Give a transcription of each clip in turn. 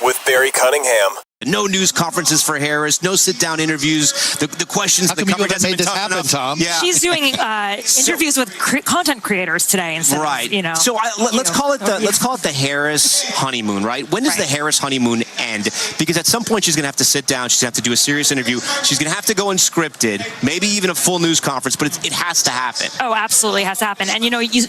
with Barry Cunningham. No news conferences for Harris, no sit-down interviews. The questions, How the come you coverage haven't hasn't made been this tough happen, enough. Tom? Yeah. She's doing interviews with content creators today instead right. of, So let's call it the Harris honeymoon, right? When does the Harris honeymoon end? Because at some point she's going to have to sit down. She's going to have to do a serious interview. She's going to have to go unscripted, maybe even a full news conference, but it has to happen. Oh, absolutely has to happen. And,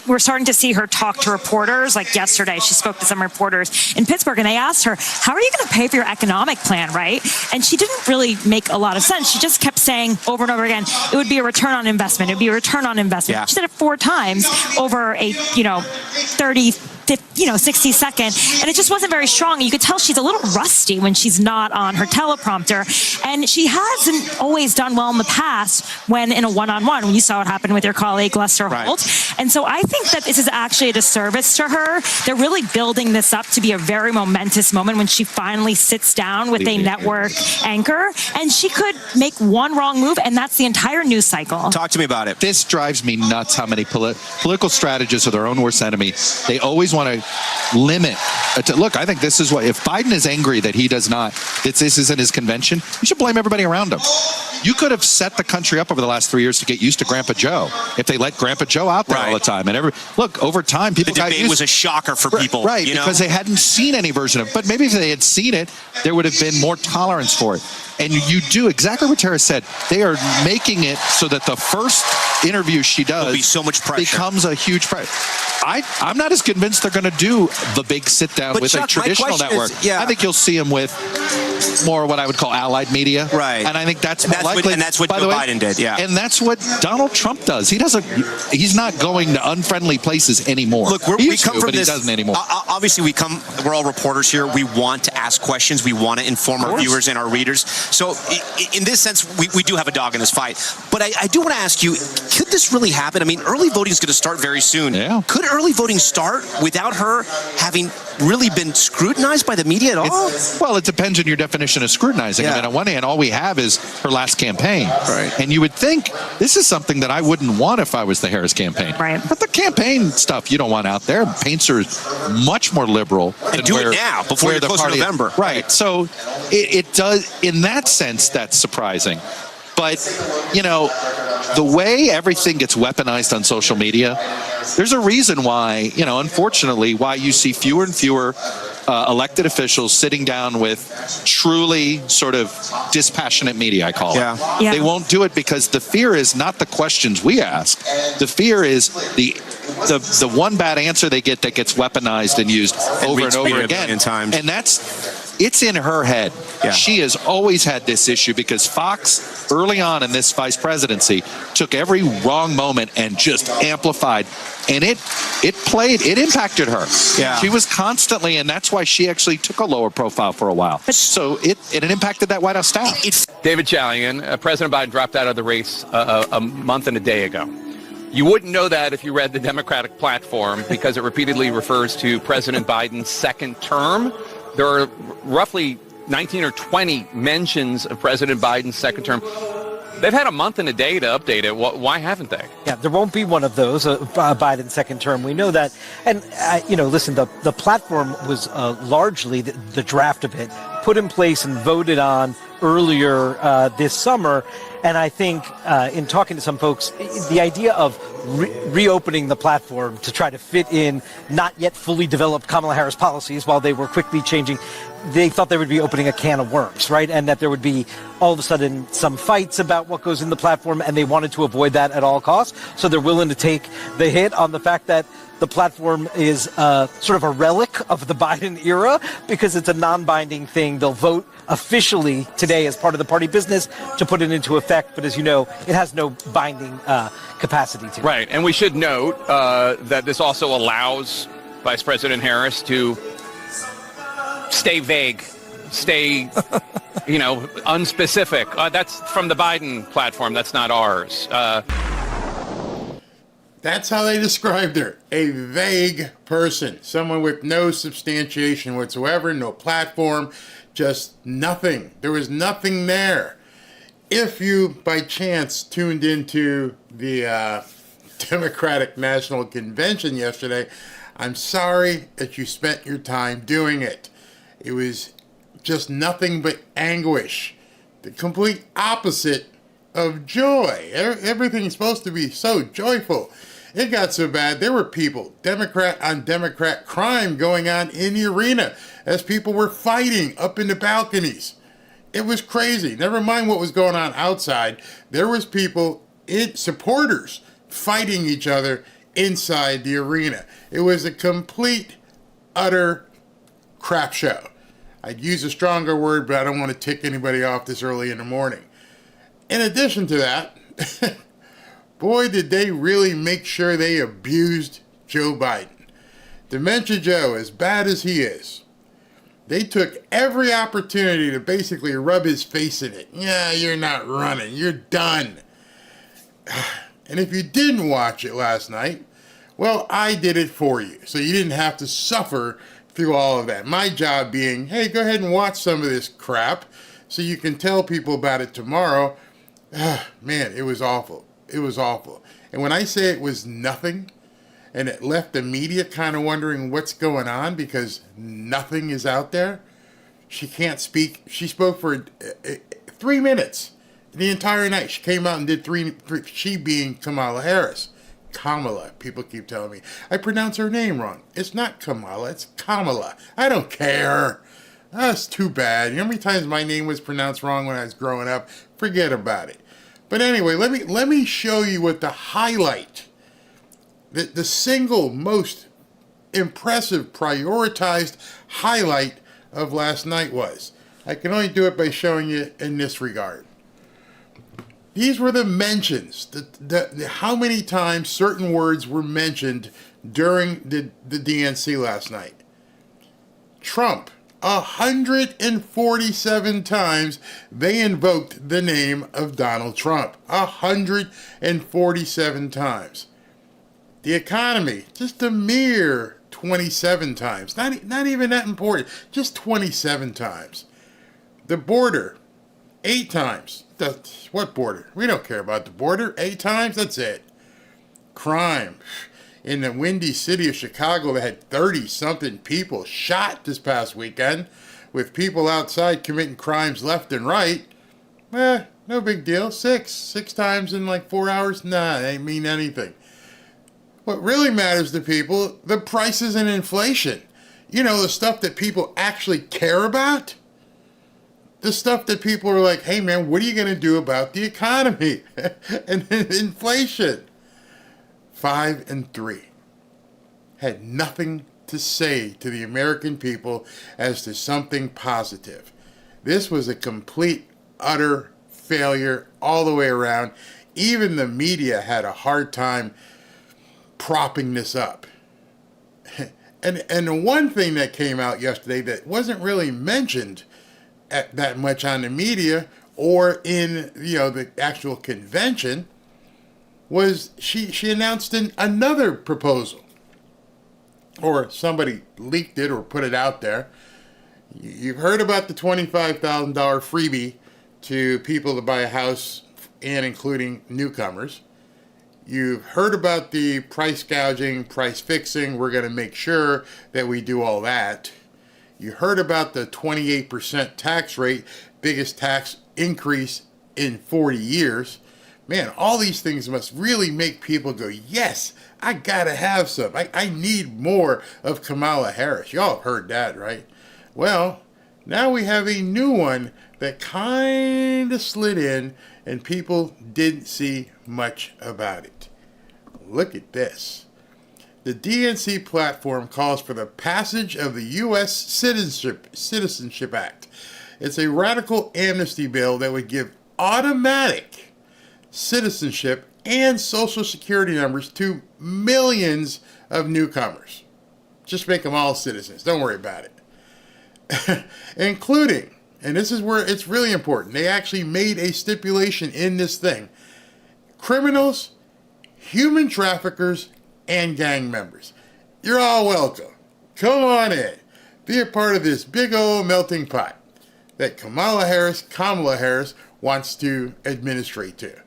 we're starting to see her talk to reporters. Like yesterday, she spoke to some reporters in Pittsburgh, and they asked her, how are you going to pay for your economic plan, right? And she didn't really make a lot of sense. She just kept saying over and over again, it would be a return on investment. It would be a return on investment. Yeah. She said it 4 times over a, 30, 60 second, and it just wasn't very strong. You could tell she's a little rusty when she's not on her teleprompter, and she hasn't always done well in the past when in a one-on-one, when you saw what happened with your colleague Lester Holt. And so I think that this is actually a disservice to her. They're really building this up to be a very momentous moment when she finally sits down with a network anchor, and she could make one wrong move, and that's the entire news cycle. Talk to me about it. This drives me nuts how many political strategists are their own worst enemy. They always want to limit. Look, I think this is what, if Biden is angry that he does not, this isn't his convention, you should blame everybody around him. You could have set the country up over the last 3 years to get used to Grandpa Joe if they let Grandpa Joe out there all the time. And look, over time, people got used. The debate was a shocker for people. Right, because they hadn't seen any version of it. But maybe if they had seen it, there would have been more tolerance for it. And you do exactly what Tara said. They are making it so that the first interview she does be so much pressure. Becomes a huge pressure. I'm not as convinced they're going to do the big sit down with Chuck, a traditional network. I think you'll see them with more what I would call allied media. Right. And I think that's more likely. And that's what Joe Biden did, yeah. And that's what Donald Trump does. He's not going to unfriendly places anymore. Look, we come from this. He doesn't anymore. Obviously, we're all reporters here. We want to ask questions. We want to inform our viewers and our readers. So in this sense, we do have a dog in this fight. But I do want to ask you, could this really happen? I mean, early voting is going to start very soon. Yeah. Could early voting start without her having really been scrutinized by the media at all? Well, it depends on your definition of scrutinizing. Yeah. I mean, on one hand, all we have is her last campaign. Right. And you would think this is something that I wouldn't want if I was the Harris campaign. Right. But the campaign stuff you don't want out there. Paints her much more liberal. And do it now, before you're close to November. Right. So it does, in that sense, that's surprising. But, the way everything gets weaponized on social media, there's a reason why, unfortunately, why you see fewer and fewer elected officials sitting down with truly sort of dispassionate media, I call it. Yeah. They won't do it because the fear is not the questions we ask. The fear is the one bad answer they get that gets weaponized and used over and over again. And it's in her head. Yeah. She has always had this issue because Fox, early on in this vice presidency, took every wrong moment and just amplified. And it impacted her. Yeah. She was constantly, and that's why she actually took a lower profile for a while. So it impacted that White House staff. David Chalian, President Biden dropped out of the race a month and a day ago. You wouldn't know that if you read the Democratic platform because it repeatedly refers to President Biden's second term. There are roughly 19 or 20 mentions of President Biden's second term. They've had a month and a day to update it. Why haven't they? Yeah, there won't be one of those, Biden's second term. We know that. And, listen, the platform was largely the draft of it, put in place and voted on earlier this summer. And I think in talking to some folks, the idea of reopening the platform to try to fit in not yet fully developed Kamala Harris policies while they were quickly changing, they thought they would be opening a can of worms, right? And that there would be all of a sudden some fights about what goes in the platform, and they wanted to avoid that at all costs. So they're willing to take the hit on the fact that the platform is sort of a relic of the Biden era because it's a non-binding thing. They'll vote officially today as part of the party business to put it into effect. But as you know, it has no binding capacity to it. Right. And we should note that this also allows Vice President Harris to stay vague, stay, unspecific. That's from the Biden platform. That's not ours. That's how they described her. A vague person. Someone with no substantiation whatsoever, no platform, just nothing. There was nothing there. If you, by chance, tuned into the Democratic National Convention yesterday, I'm sorry that you spent your time doing it. It was just nothing but anguish. The complete opposite of joy. Everything's supposed to be so joyful. It got so bad, there were people, Democrat on Democrat crime going on in the arena as people were fighting up in the balconies. It was crazy. Never mind what was going on outside. There was people, supporters, fighting each other inside the arena. It was a complete, utter crap show. I'd use a stronger word, but I don't want to tick anybody off this early in the morning. In addition to that, boy, did they really make sure they abused Joe Biden. Dementia Joe, as bad as he is, they took every opportunity to basically rub his face in it. Yeah, you're not running. You're done. And if you didn't watch it last night, well, I did it for you. So you didn't have to suffer through all of that. My job being, hey, go ahead and watch some of this crap so you can tell people about it tomorrow. Man, it was awful. It was awful. And when I say it was nothing, and it left the media kind of wondering what's going on because nothing is out there, she can't speak. She spoke for 3 minutes the entire night. She came out and did three, she being Kamala Harris. Kamala, people keep telling me. I pronounce her name wrong. It's not Kamala, it's Kamala. I don't care. That's too bad. You know how many times my name was pronounced wrong when I was growing up? Forget about it. But anyway, let me show you what the highlight, the single most impressive, prioritized highlight of last night was. I can only do it by showing you in this regard. These were the mentions, how many times certain words were mentioned during the DNC last night. Trump, 147 times they invoked the name of Donald Trump. 147 times. The economy, just a mere 27 times. Not even that important, just 27 times. The border, 8 times. What border? We don't care about the border. 8 times, that's it. Crime. In the windy city of Chicago, they had 30-something people shot this past weekend, with people outside committing crimes left and right. No big deal. 6 times in like 4 hours? Nah, they ain't mean anything. What really matters to people, the prices and inflation. You know, the stuff that people actually care about. The stuff that people are like, hey man, what are you going to do about the economy and inflation? 5 and 3 had nothing to say to the American people as to something positive. This was a complete, utter failure all the way around. Even the media had a hard time propping this up. And the one thing that came out yesterday that wasn't really mentioned that much on the media or in the actual convention was she announced another proposal, or somebody leaked it or put it out there. You've heard about the $25,000 freebie to people to buy a house and including newcomers. You've heard about the price gouging, price fixing. We're going to make sure that we do all that. You heard about the 28% tax rate, biggest tax increase in 40 years. Man, all these things must really make people go, yes, I gotta have some. I need more of Kamala Harris. Y'all have heard that, right? Well, now we have a new one that kind of slid in and people didn't see much about it. Look at this. The DNC platform calls for the passage of the U.S. Citizenship Act. It's a radical amnesty bill that would give automatic citizenship and social security numbers to millions of newcomers. Just make them all citizens. Don't worry about it. Including, and this is where it's really important, they actually made a stipulation in this thing, criminals, human traffickers, and gang members. You're all welcome. Come on in. Be a part of this big old melting pot that Kamala Harris wants to administrate to.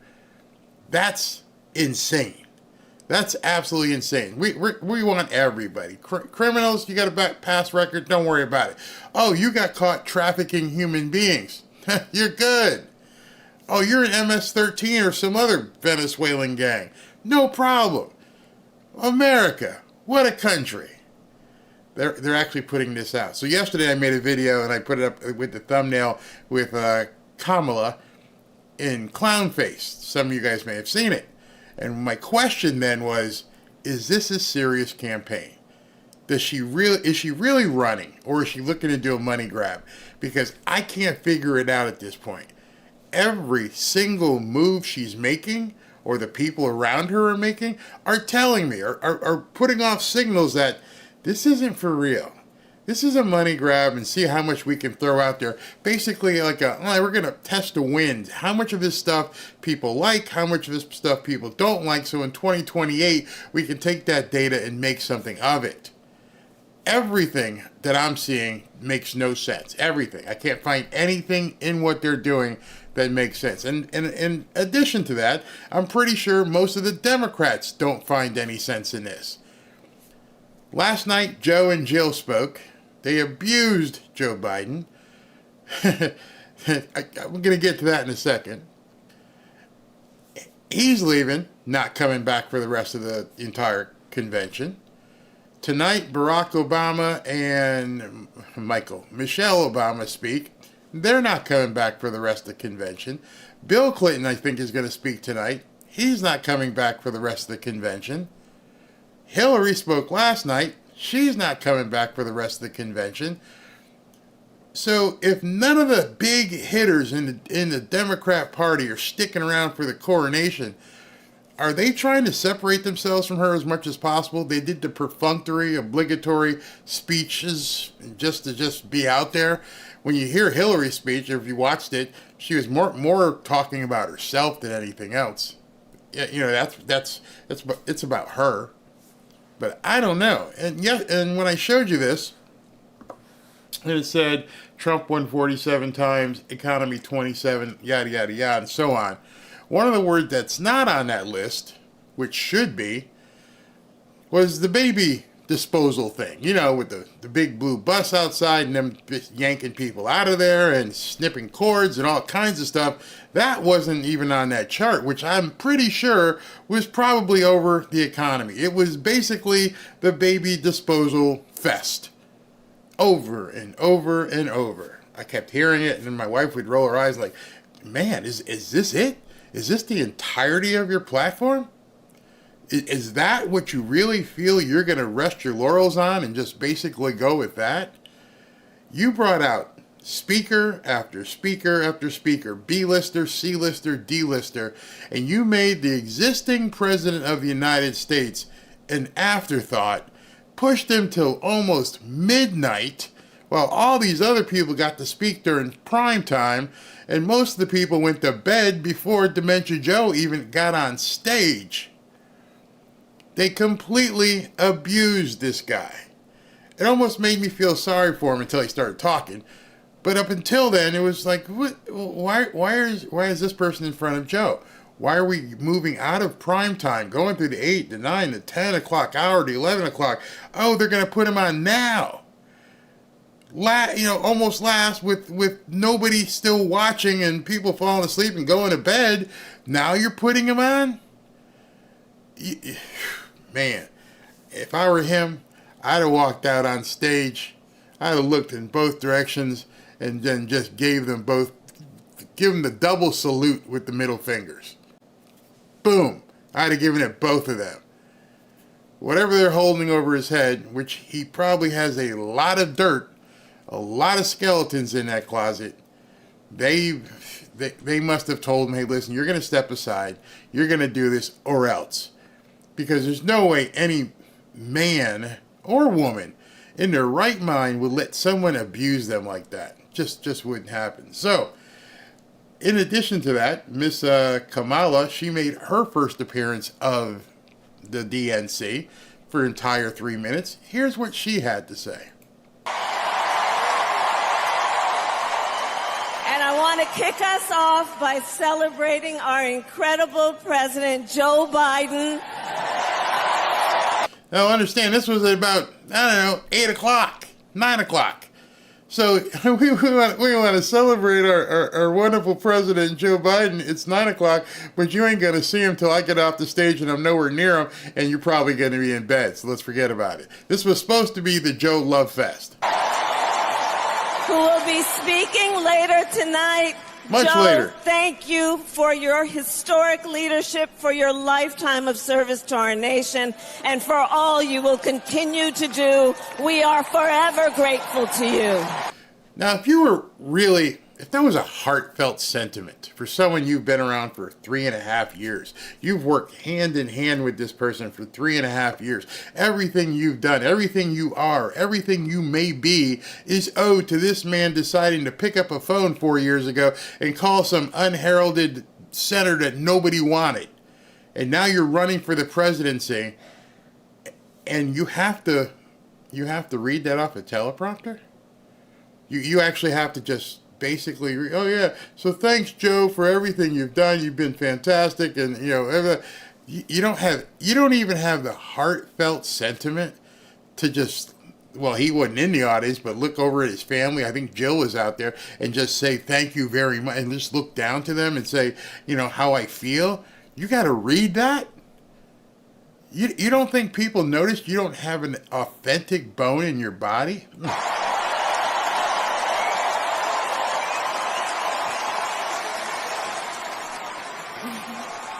That's insane. That's absolutely insane. We want everybody. Criminals, you got a past record, don't worry about it. Oh, you got caught trafficking human beings. You're good. Oh, you're an MS-13 or some other Venezuelan gang. No problem. America, what a country. They're actually putting this out. So yesterday I made a video and I put it up with the thumbnail with Kamala in clown face. Some of you guys may have seen it. And my question then was, is this a serious campaign? Is she really running, or is she looking to do a money grab? Because I can't figure it out at this point. Every single move she's making, or the people around her are making, are telling me, are putting off signals that this isn't for real. This is a money grab and see how much we can throw out there. Basically like we're going to test the wind. How much of this stuff people like, how much of this stuff people don't like. So in 2028, we can take that data and make something of it. Everything that I'm seeing makes no sense. Everything. I can't find anything in what they're doing that makes sense. And in addition to that, I'm pretty sure most of the Democrats don't find any sense in this. Last night, Joe and Jill spoke. They abused Joe Biden. I'm going to get to that in a second. He's leaving, not coming back for the rest of the entire convention. Tonight, Barack Obama and Michelle Obama speak. They're not coming back for the rest of the convention. Bill Clinton, I think, is going to speak tonight. He's not coming back for the rest of the convention. Hillary spoke last night. She's not coming back for the rest of the convention. So if none of the big hitters in the Democrat Party are sticking around for the coronation, are they trying to separate themselves from her as much as possible? They did the perfunctory, obligatory speeches just to be out there. When you hear Hillary's speech, or if you watched it, she was more talking about herself than anything else. Yeah, you know, it's about her. But I don't know. And when I showed you this, and it said Trump won 47 times, economy 27, yada, yada, yada, and so on. One of the words that's not on that list, which should be, was the baby disposal thing. You know, with the big blue bus outside and them yanking people out of there and snipping cords and all kinds of stuff. That wasn't even on that chart, which I'm pretty sure was probably over the economy. It was basically the baby disposal fest. Over and over and over. I kept hearing it, and then my wife would roll her eyes like, man, is this it? Is this the entirety of your platform? Is that what you really feel you're going to rest your laurels on and just basically go with that? You brought out speaker after speaker after speaker, B-lister, C-lister, D-lister, and you made the existing president of the United States an afterthought, pushed him till almost midnight, while all these other people got to speak during prime time, and most of the people went to bed before Dementia Joe even got on stage. They completely abused this guy. It almost made me feel sorry for him until he started talking. But up until then, it was like, why is this person in front of Joe? Why are we moving out of prime time, going through the 8, the 9, the 10 o'clock hour, the 11 o'clock? Oh, they're going to put him on now. Almost last with nobody still watching and people falling asleep and going to bed. Now you're putting him on? Man, if I were him, I'd have walked out on stage. I'd have looked in both directions and then just give them the double salute with the middle fingers. Boom. I'd have given it both of them. Whatever they're holding over his head, which he probably has a lot of dirt, a lot of skeletons in that closet, they must have told him, hey, listen, you're going to step aside. You're going to do this or else. Because there's no way any man or woman in their right mind would let someone abuse them like that. Just wouldn't happen. So, in addition to that, Miss Kamala, she made her first appearance of the DNC for an entire 3 minutes. Here's what she had to say. And I want to kick us off by celebrating our incredible President Joe Biden. Now understand, this was at about, I don't know, 8 o'clock, 9 o'clock. So we want to celebrate our wonderful president, Joe Biden. It's 9 o'clock, but you ain't going to see him till I get off the stage and I'm nowhere near him, and you're probably going to be in bed, so let's forget about it. This was supposed to be the Joe Love Fest. Who will be speaking later tonight. Much Joe, later. Thank you for your historic leadership, for your lifetime of service to our nation, and for all you will continue to do. We are forever grateful to you. Now, if there was a heartfelt sentiment for someone you've been around for 3.5 years, you've worked hand in hand with this person for 3.5 years, everything you've done, everything you are, everything you may be is owed to this man deciding to pick up a phone 4 years ago and call some unheralded senator that nobody wanted. And now you're running for the presidency, and you have to read that off a teleprompter? You actually have to just basically, oh yeah, so thanks, Joe, for everything you've done. You've been fantastic, and you don't even have the heartfelt sentiment to just, well, he wasn't in the audience, but look over at his family. I think Jill was out there, and just say thank you very much, and just look down to them and say, how I feel. You got to read that. You don't think people notice you don't have an authentic bone in your body?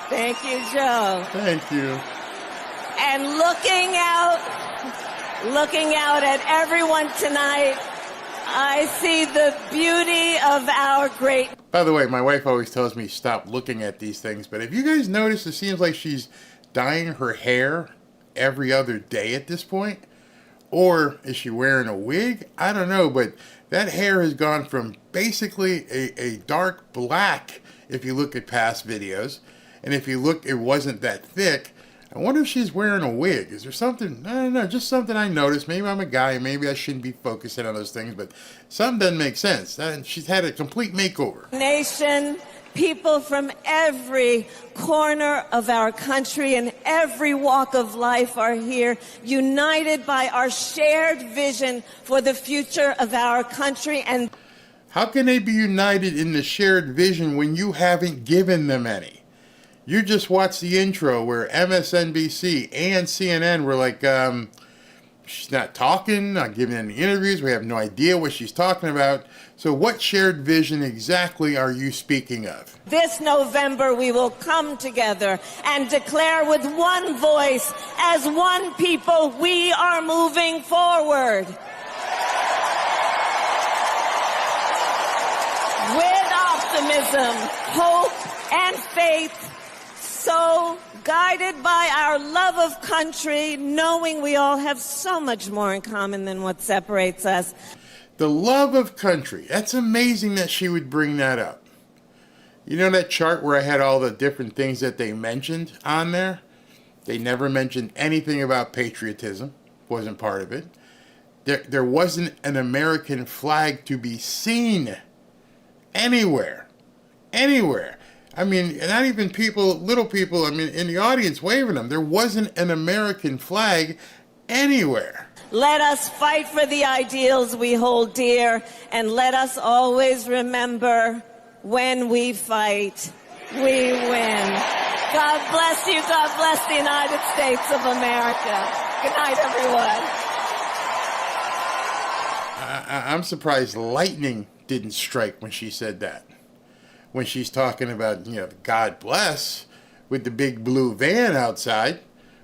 Thank you, Joe. Thank you. And looking out at everyone tonight, I see the beauty of our great... By the way, my wife always tells me stop looking at these things, but if you guys notice, it seems like she's dyeing her hair every other day at this point. Or is she wearing a wig? I don't know, but that hair has gone from basically a dark black, if you look at past videos, and if you look, it wasn't that thick. I wonder if she's wearing a wig. Is there something, I don't know, just something I noticed. Maybe I'm a guy, maybe I shouldn't be focusing on those things, but something doesn't make sense. She's had a complete makeover. Nation, people from every corner of our country and every walk of life are here, united by our shared vision for the future of our country. And how can they be united in the shared vision when you haven't given them any? You just watched the intro where MSNBC and CNN were like, she's not talking, not giving any interviews, we have no idea what she's talking about. So what shared vision exactly are you speaking of? this November we will come together and declare with one voice, as one people, we are moving forward. With optimism, hope, and faith, so guided by our love of country, knowing we all have so much more in common than what separates us. The love of country. That's amazing that she would bring that up. You know that chart where I had all the different things that they mentioned on there? They never mentioned anything about patriotism. Wasn't part of it. There wasn't an American flag to be seen anywhere. Anywhere. I mean, not even people, little people, I mean, in the audience waving them. There wasn't an American flag anywhere. Let us fight for the ideals we hold dear, and let us always remember, when we fight, we win. God bless you. God bless the United States of America. Good night, everyone. I'm surprised lightning didn't strike when she said that. When she's talking about, God bless, with the big blue van outside,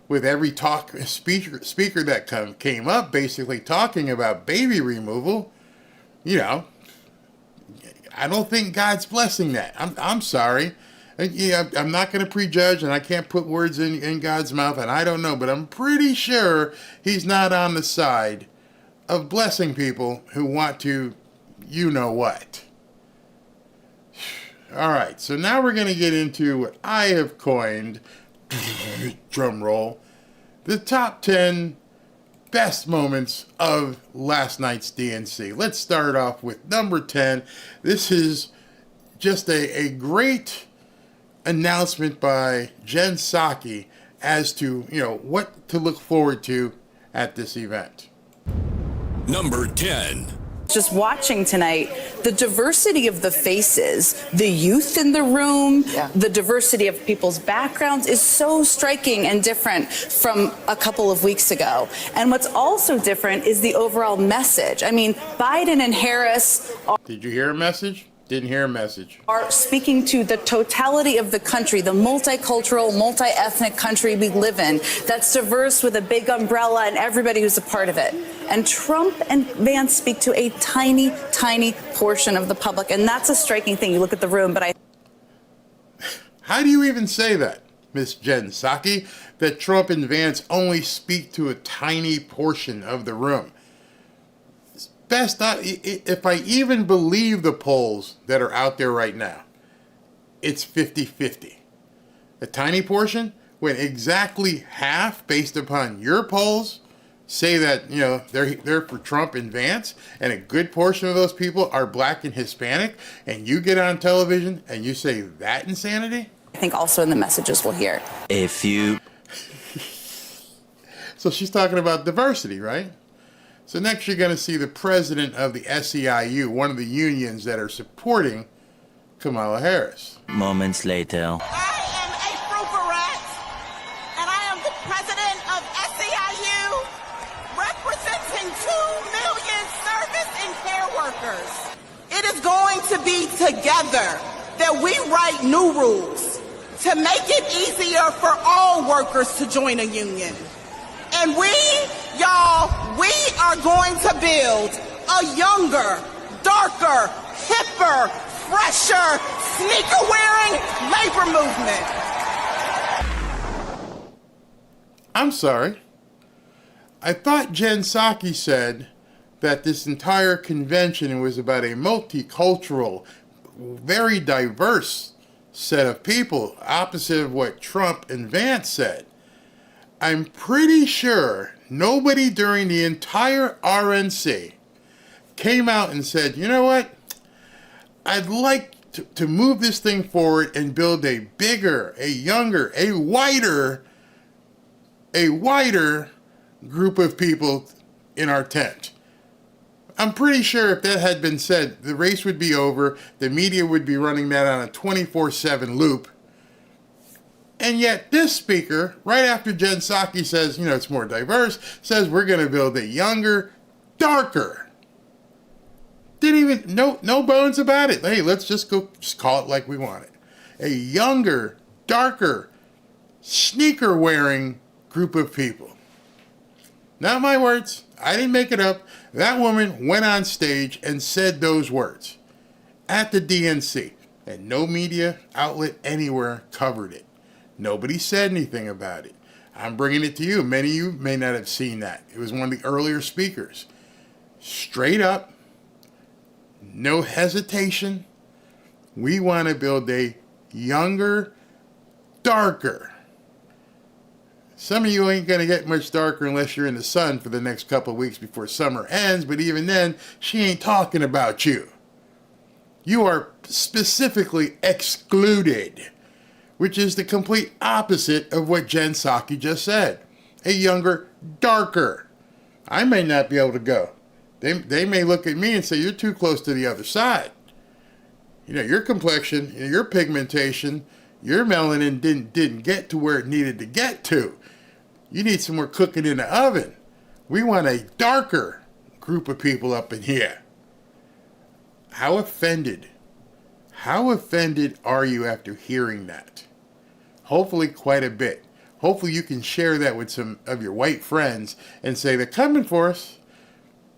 with every speaker that came up basically talking about baby removal, I don't think God's blessing that. I'm sorry. I'm not going to prejudge, and I can't put words in God's mouth, and I don't know, but I'm pretty sure he's not on the side of blessing people who want to, what. All right, so now we're going to get into what I have coined, drum roll, the top 10 best moments of last night's DNC. Let's start off with number 10. This is just a great announcement by Jen Psaki as to, what to look forward to at this event. Number 10. Just watching tonight, the diversity of the faces, the youth in the room, the diversity of people's backgrounds is so striking and different from a couple of weeks ago. And what's also different is the overall message. I mean, Biden and Harris Did you hear a message? Didn't hear a message. Are speaking to the totality of the country, the multicultural, multi-ethnic country we live in, that's diverse with a big umbrella and everybody who's a part of it. And Trump and Vance speak to a tiny, tiny portion of the public, and that's a striking thing. You look at the room, but How do you even say that, Miss Jen Psaki, that Trump and Vance only speak to a tiny portion of the room? Best, if I even believe the polls that are out there right now, it's 50-50. A tiny portion, when exactly half, based upon your polls, say that they're for Trump and Vance, and a good portion of those people are black and Hispanic, and you get on television and you say that insanity? I think also in the messages we'll hear. So she's talking about diversity, right? So next you're going to see the president of the SEIU, one of the unions that are supporting Kamala Harris. Moments later. I am April Barrett, and I am the president of SEIU, representing 2 million service and care workers. It is going to be together that we write new rules to make it easier for all workers to join a union. And we are going to build a younger, darker, hipper, fresher, sneaker-wearing labor movement. I'm sorry. I thought Jen Psaki said that this entire convention was about a multicultural, very diverse set of people, opposite of what Trump and Vance said. I'm pretty sure nobody during the entire RNC came out and said, you know what? I'd like to move this thing forward and build a bigger, a younger, a wider group of people in our tent. I'm pretty sure if that had been said, the race would be over, the media would be running that on a 24/7 loop. And yet this speaker, right after Jen Psaki says, it's more diverse, says we're going to build a younger, darker. Didn't even, no bones about it. Hey, let's just call it like we want it. A younger, darker, sneaker-wearing group of people. Not my words. I didn't make it up. That woman went on stage and said those words at the DNC, and no media outlet anywhere covered it. Nobody said anything about it. I'm bringing it to you. Many of you may not have seen that. It was one of the earlier speakers. Straight up, no hesitation. We want to build a younger, darker. Some of you ain't going to get much darker unless you're in the sun for the next couple of weeks before summer ends, but even then, she ain't talking about you. You are specifically excluded, which is the complete opposite of what Jen Psaki just said. A younger, darker. I may not be able to go. They may look at me and say, you're too close to the other side. Your complexion, your pigmentation, your melanin didn't get to where it needed to get to. You need some more cooking in the oven. We want a darker group of people up in here. How offended are you after hearing that? Hopefully quite a bit. Hopefully you can share that with some of your white friends and say, they're coming for us.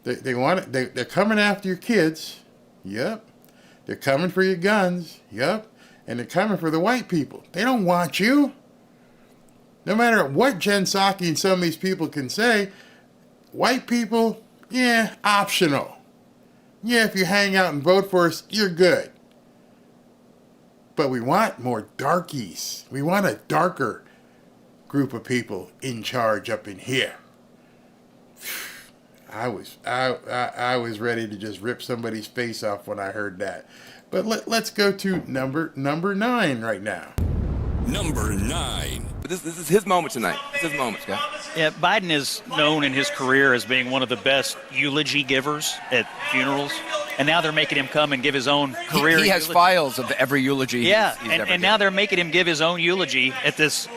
They're coming after your kids. Yep. They're coming for your guns. Yep. And they're coming for the white people. They don't want you. No matter what Jen Psaki and some of these people can say, white people, optional. Yeah, if you hang out and vote for us, you're good. But we want more darkies. We want a darker group of people in charge up in here. I was ready to just rip somebody's face off when I heard that. But let's go to number 9 right now. Number 9. This is his moment tonight. It's his moment, Scott. Yeah, Biden is known in his career as being one of the best eulogy givers at funerals, and now they're making him come and give his own career. He has eulogy. files of every eulogy. Yeah, he's ever and now given. they're making him give his own eulogy at this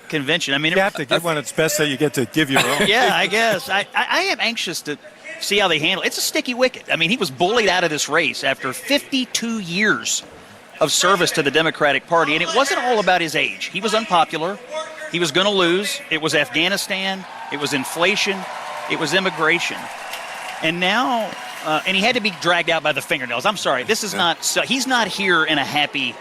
convention. I mean, You have to give one. It's best that you get to give your own. yeah, I guess. I am anxious to see how they handle it. It's a sticky wicket. I mean, he was bullied out of this race after 52 years of service to the Democratic Party, and it wasn't all about his age. He was unpopular. He was going to lose. It was Afghanistan. It was inflation. It was immigration. And now, and he had to be dragged out by the fingernails. I'm sorry. This is not, so he's not here in a happy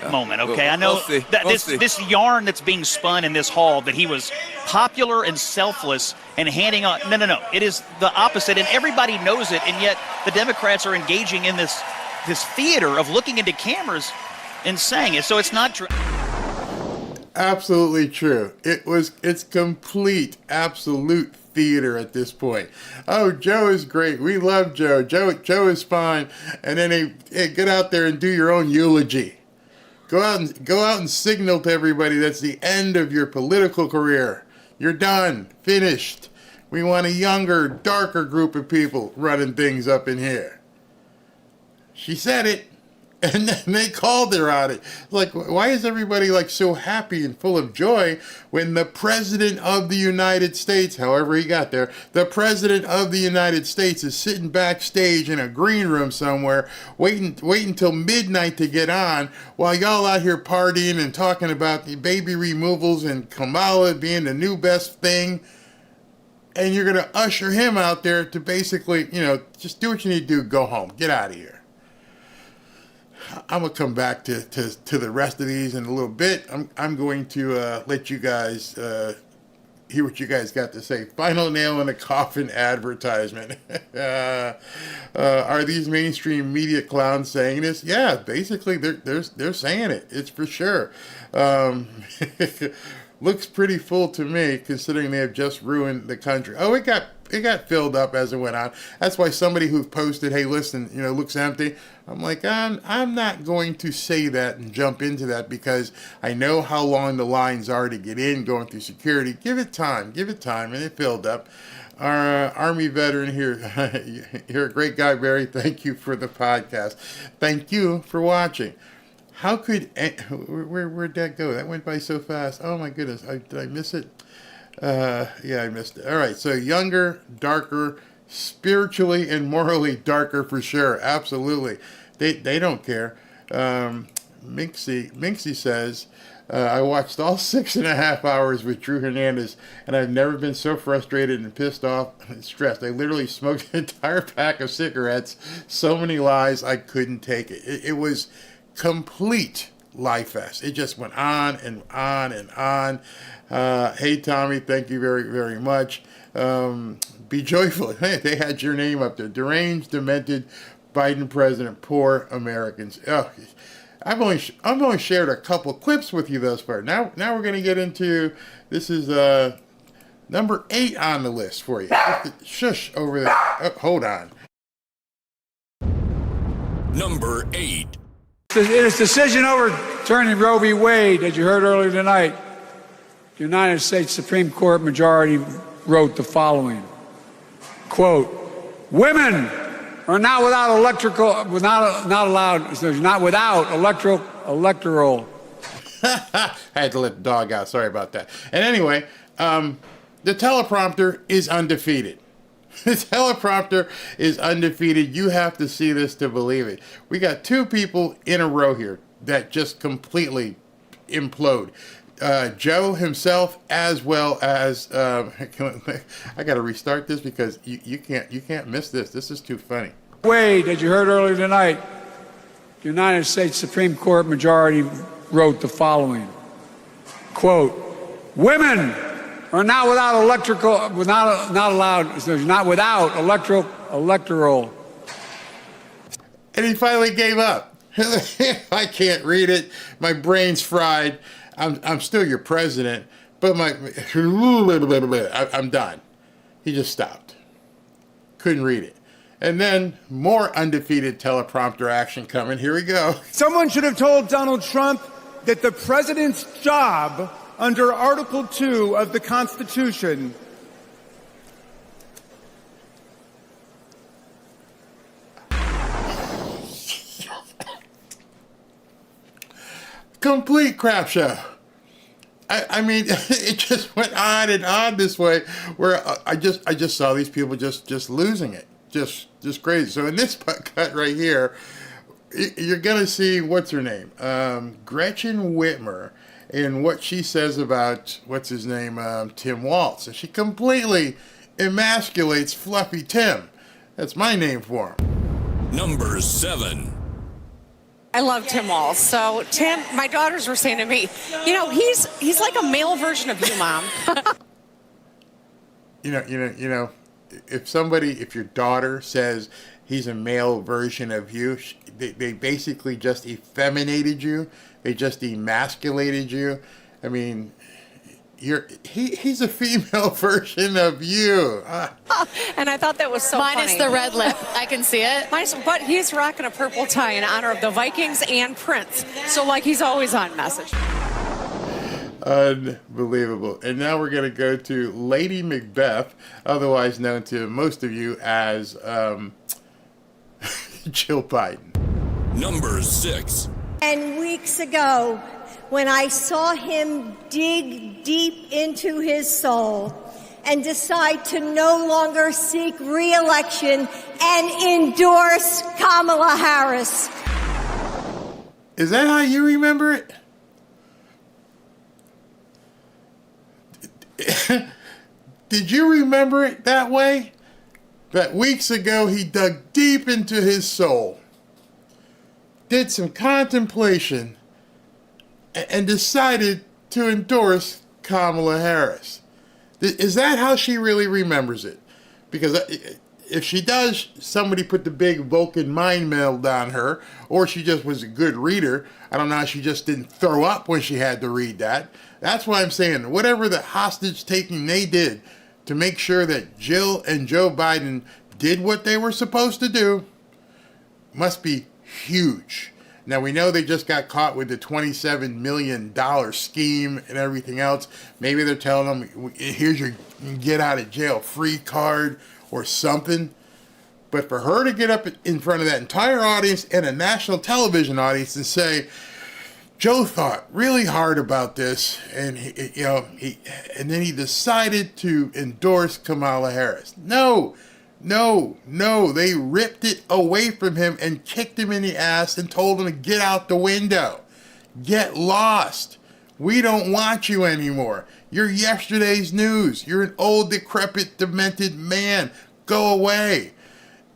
moment, okay? I know We'll see. that We'll see. this yarn that's being spun in this hall that he was popular and selfless and handing on. No. It is the opposite, and everybody knows it, and yet the Democrats are engaging in this theater of looking into cameras and saying it. So it's not true. Absolutely true. It's complete, absolute theater at this point. Oh, Joe is great. We love Joe. Joe is fine. And then hey, get out there and do your own eulogy. Go out and signal to everybody that's the end of your political career. You're done. Finished. We want a younger, darker group of people running things up in here. She said it, and then they called her on it. Like, why is everybody like so happy and full of joy when the President of the United States, however he got there, the President of the United States is sitting backstage in a green room somewhere, waiting till midnight to get on, while y'all out here partying and talking about the baby removals and Kamala being the new best thing. And you're going to usher him out there to basically, just do what you need to do, go home, get out of here. I'm going to come back to the rest of these in a little bit. I'm going to let you guys hear what you guys got to say. Final nail in the coffin advertisement. Are these mainstream media clowns saying this? Yeah, basically they're saying it. It's for sure. Looks pretty full to me, considering they have just ruined the country. Oh, it got filled up as it went on. That's why somebody who posted, "Hey, listen, looks empty." I'm like, I'm not going to say that and jump into that because I know how long the lines are to get in, going through security. Give it time, and it filled up. Our Army veteran here, you're a great guy, Barry. Thank you for the podcast. Thank you for watching. How could, where'd that go? That went by so fast. Oh my goodness, did I miss it? Yeah, I missed it. All right, so younger, darker, spiritually and morally darker for sure. Absolutely. They don't care. Minxie says, I watched all 6.5 hours with Drew Hernandez, and I've never been so frustrated and pissed off and stressed. I literally smoked an entire pack of cigarettes. So many lies, I couldn't take it. It was complete lie fest. It just went on and on and on. Hey, Tommy, thank you very, very much. Be joyful. Hey, they had your name up there. Deranged, demented, Biden president, poor Americans. Oh, I've only shared a couple clips with you thus far. Now we're going to get into, this is number 8 on the list for you. Shush over there. Oh, hold on. Number 8. In its decision overturning Roe v. Wade, as you heard earlier tonight, the United States Supreme Court majority wrote the following, quote, "Women are not without electoral." I had to let the dog out. Sorry about that. And anyway, the teleprompter is undefeated. The teleprompter is undefeated. You have to see this to believe it. We got 2 people in a row here that just completely implode. Joe himself, as well as I got to restart this because you can't miss this. This is too funny. Wade, as you heard earlier tonight, the United States Supreme Court majority wrote the following, quote, "Women are not without electoral." And he finally gave up. I can't read it. My brain's fried. I'm still your president, but I'm done. He just stopped. Couldn't read it. And then more undefeated teleprompter action coming. Here we go. Someone should have told Donald Trump that the president's job under Article 2 of the Constitution, complete crap show. I mean, it just went on and on this way, where I just saw these people just losing it, just crazy. So in this cut right here, you're gonna see what's her name, Gretchen Whitmer, and what she says about what's his name, Tim Walz, and she completely emasculates Fluffy Tim. That's my name for him. Number 7. I love Tim Walz. So Tim, my daughters were saying to me, you know, he's like a male version of you, Mom. you know, if your daughter says he's a male version of you, they basically just effeminated you. They just emasculated you. I mean, he's a female version of you. And I thought that was so Minus funny. the red lip. I can see it. But he's rocking a purple tie in honor of the Vikings and Prince. So, like, he's always on message. Unbelievable. And now we're going to go to Lady Macbeth, otherwise known to most of you as Jill Biden. Number 6. And weeks ago, when I saw him dig deep into his soul and decide to no longer seek re-election and endorse Kamala Harris. Is that how you remember it? Did you remember it that way? That weeks ago he dug deep into his soul, did some contemplation, and decided to endorse Kamala Harris. Is that how she really remembers it? Because if she does, somebody put the big Vulcan mind meld on her, or she just was a good reader. I don't know how she just didn't throw up when she had to read that. That's why I'm saying whatever the hostage taking they did to make sure that Jill and Joe Biden did what they were supposed to do must be huge. Now, we know they just got caught with the $27 million scheme and everything else. Maybe they're telling them, here's your get out of jail free card or something. But for her to get up in front of that entire audience and a national television audience and say, Joe thought really hard about this, and and then he decided to endorse Kamala Harris. No, they ripped it away from him and kicked him in the ass and told him to get out the window. Get lost. We don't want you anymore. You're yesterday's news. You're an old, decrepit, demented man. Go away.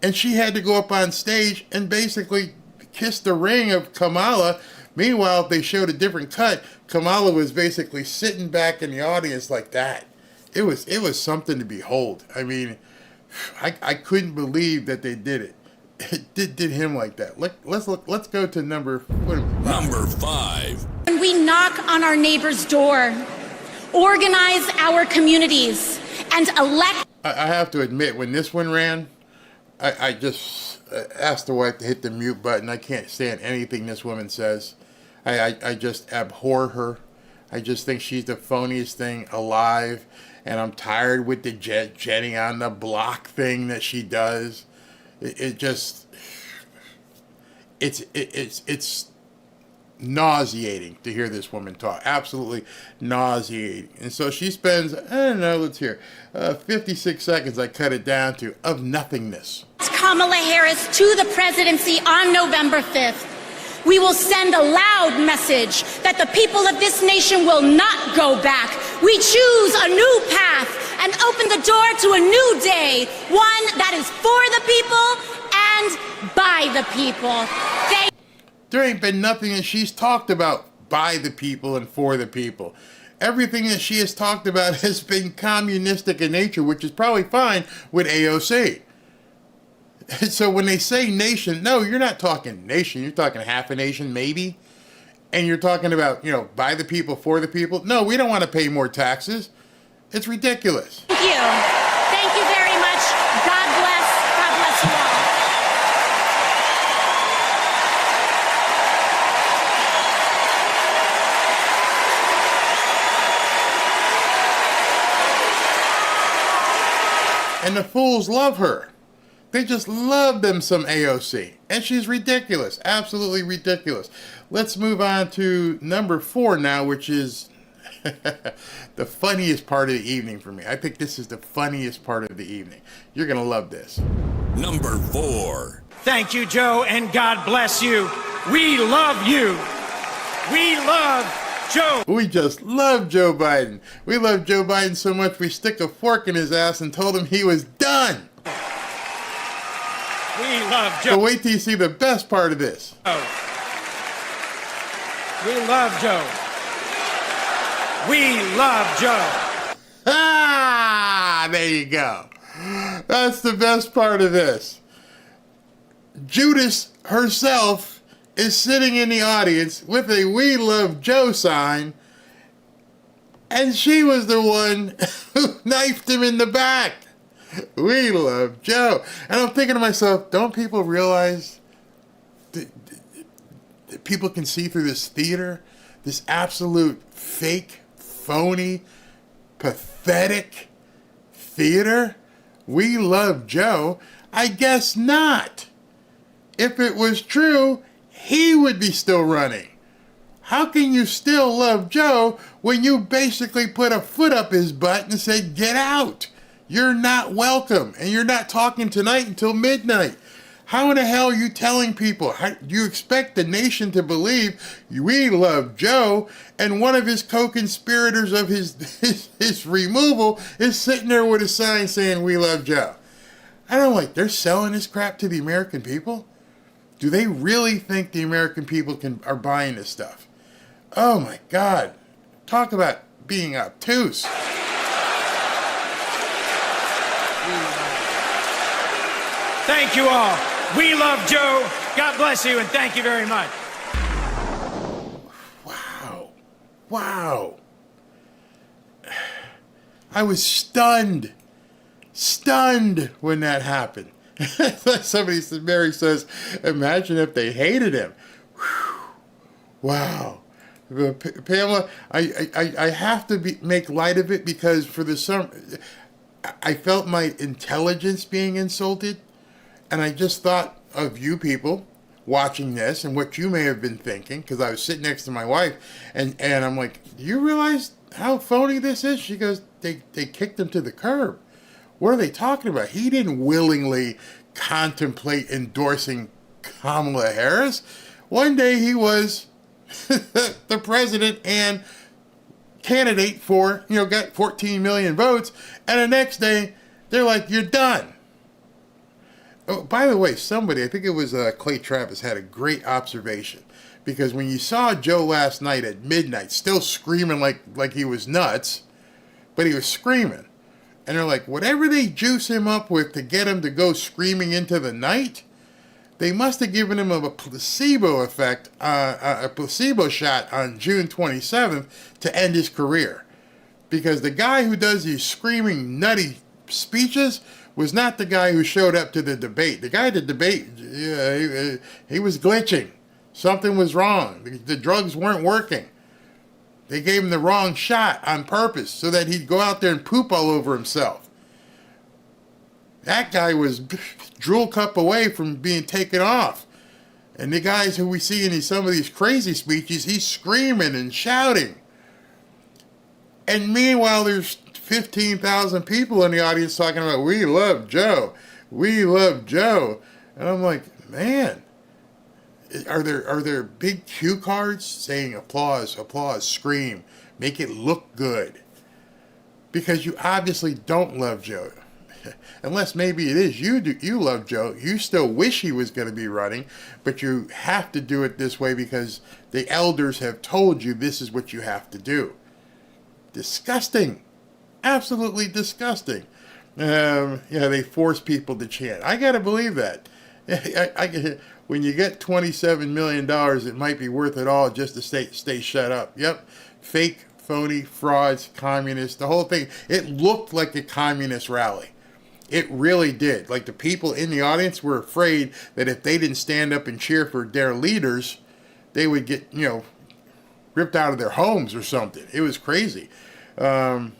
And she had to go up on stage and basically kiss the ring of Kamala. Meanwhile, if they showed a different cut, Kamala was basically sitting back in the audience like that. It was something to behold. I mean, I couldn't believe that they did it. It did him like that. Let's go to number 5. When we knock on our neighbor's door, organize our communities, and elect. I have to admit, when this one ran, I just asked the wife to hit the mute button. I can't stand anything this woman says. I just abhor her. I just think she's the phoniest thing alive. And I'm tired with the jetting on the block thing that she does. It's nauseating to hear this woman talk. Absolutely nauseating. And so she spends, I don't know, let's hear, 56 seconds, I cut it down to, of nothingness. Kamala Harris to the presidency on November 5th. We will send a loud message that the people of this nation will not go back. We choose a new path and open the door to a new day, one that is for the people and by the people. There ain't been nothing that she's talked about by the people and for the people. Everything that she has talked about has been communistic in nature, which is probably fine with AOC. So when they say nation, no, you're not talking nation. You're talking half a nation, maybe. And you're talking about, by the people, for the people. No, we don't want to pay more taxes. It's ridiculous. Thank you. Thank you very much. God bless. God bless you all. And the fools love her. They just love them some AOC. And she's ridiculous. Absolutely ridiculous. Let's move on to number 4 now, which is the funniest part of the evening for me. I think this is the funniest part of the evening. You're going to love this. Number 4. Thank you, Joe, and God bless you. We love you. We love Joe. We just love Joe Biden. We love Joe Biden so much we stick a fork in his ass and told him he was done. We love Joe. So wait till you see the best part of this. We love Joe. We love Joe. Ah, there you go. That's the best part of this. Judas herself is sitting in the audience with a "We Love Joe" sign, and she was the one who knifed him in the back. We love Joe. And I'm thinking to myself, don't people realize that people can see through this theater, this absolute fake, phony, pathetic theater? We love Joe? I guess not. If it was true, he would be still running. How can you still love Joe when you basically put a foot up his butt and said, get out? You're not welcome, and you're not talking tonight until midnight. How in the hell are you telling people? How, do you expect the nation to believe we love Joe, and one of his co-conspirators of his removal is sitting there with a sign saying we love Joe? I don't like, they're selling this crap to the American people? Do they really think the American people are buying this stuff? Oh my God. Talk about being obtuse. Thank you all. We love Joe. God bless you, and thank you very much. Wow. I was stunned when that happened. Somebody said, Mary says, imagine if they hated him. Whew. Wow. Pamela, I have to make light of it because for I felt my intelligence being insulted. And I just thought of you people watching this and what you may have been thinking, because I was sitting next to my wife, and I'm like, do you realize how phony this is? She goes, they kicked him to the curb. What are they talking about? He didn't willingly contemplate endorsing Kamala Harris. One day he was the president and candidate for, got 14 million votes, and the next day they're like, you're done. Oh, by the way, somebody, I think it was Clay Travis, had a great observation. Because when you saw Joe last night at midnight, still screaming like he was nuts, but he was screaming. And they're like, whatever they juice him up with to get him to go screaming into the night, they must have given him a placebo effect, a placebo shot on June 27th to end his career. Because the guy who does these screaming, nutty speeches was not the guy who showed up to the debate. The guy at the debate, he was glitching. Something was wrong. The drugs weren't working. They gave him the wrong shot on purpose so that he'd go out there and poop all over himself. That guy was drool cup away from being taken off. And the guys who we see in some of these crazy speeches, he's screaming and shouting. And meanwhile, there's 15,000 people in the audience talking about, we love Joe. We love Joe. And I'm like, man, are there big cue cards saying applause, applause, scream, make it look good? Because you obviously don't love Joe. Unless maybe it is you love Joe. You still wish he was going to be running, but you have to do it this way because the elders have told you this is what you have to do. Disgusting. Absolutely disgusting. They force people to chant. I got to believe that. When you get $27 million, it might be worth it all just to stay shut up. Yep. Fake, phony, frauds, communists, the whole thing. It looked like a communist rally. It really did. Like the people in the audience were afraid that if they didn't stand up and cheer for their leaders, they would get, ripped out of their homes or something. It was crazy. The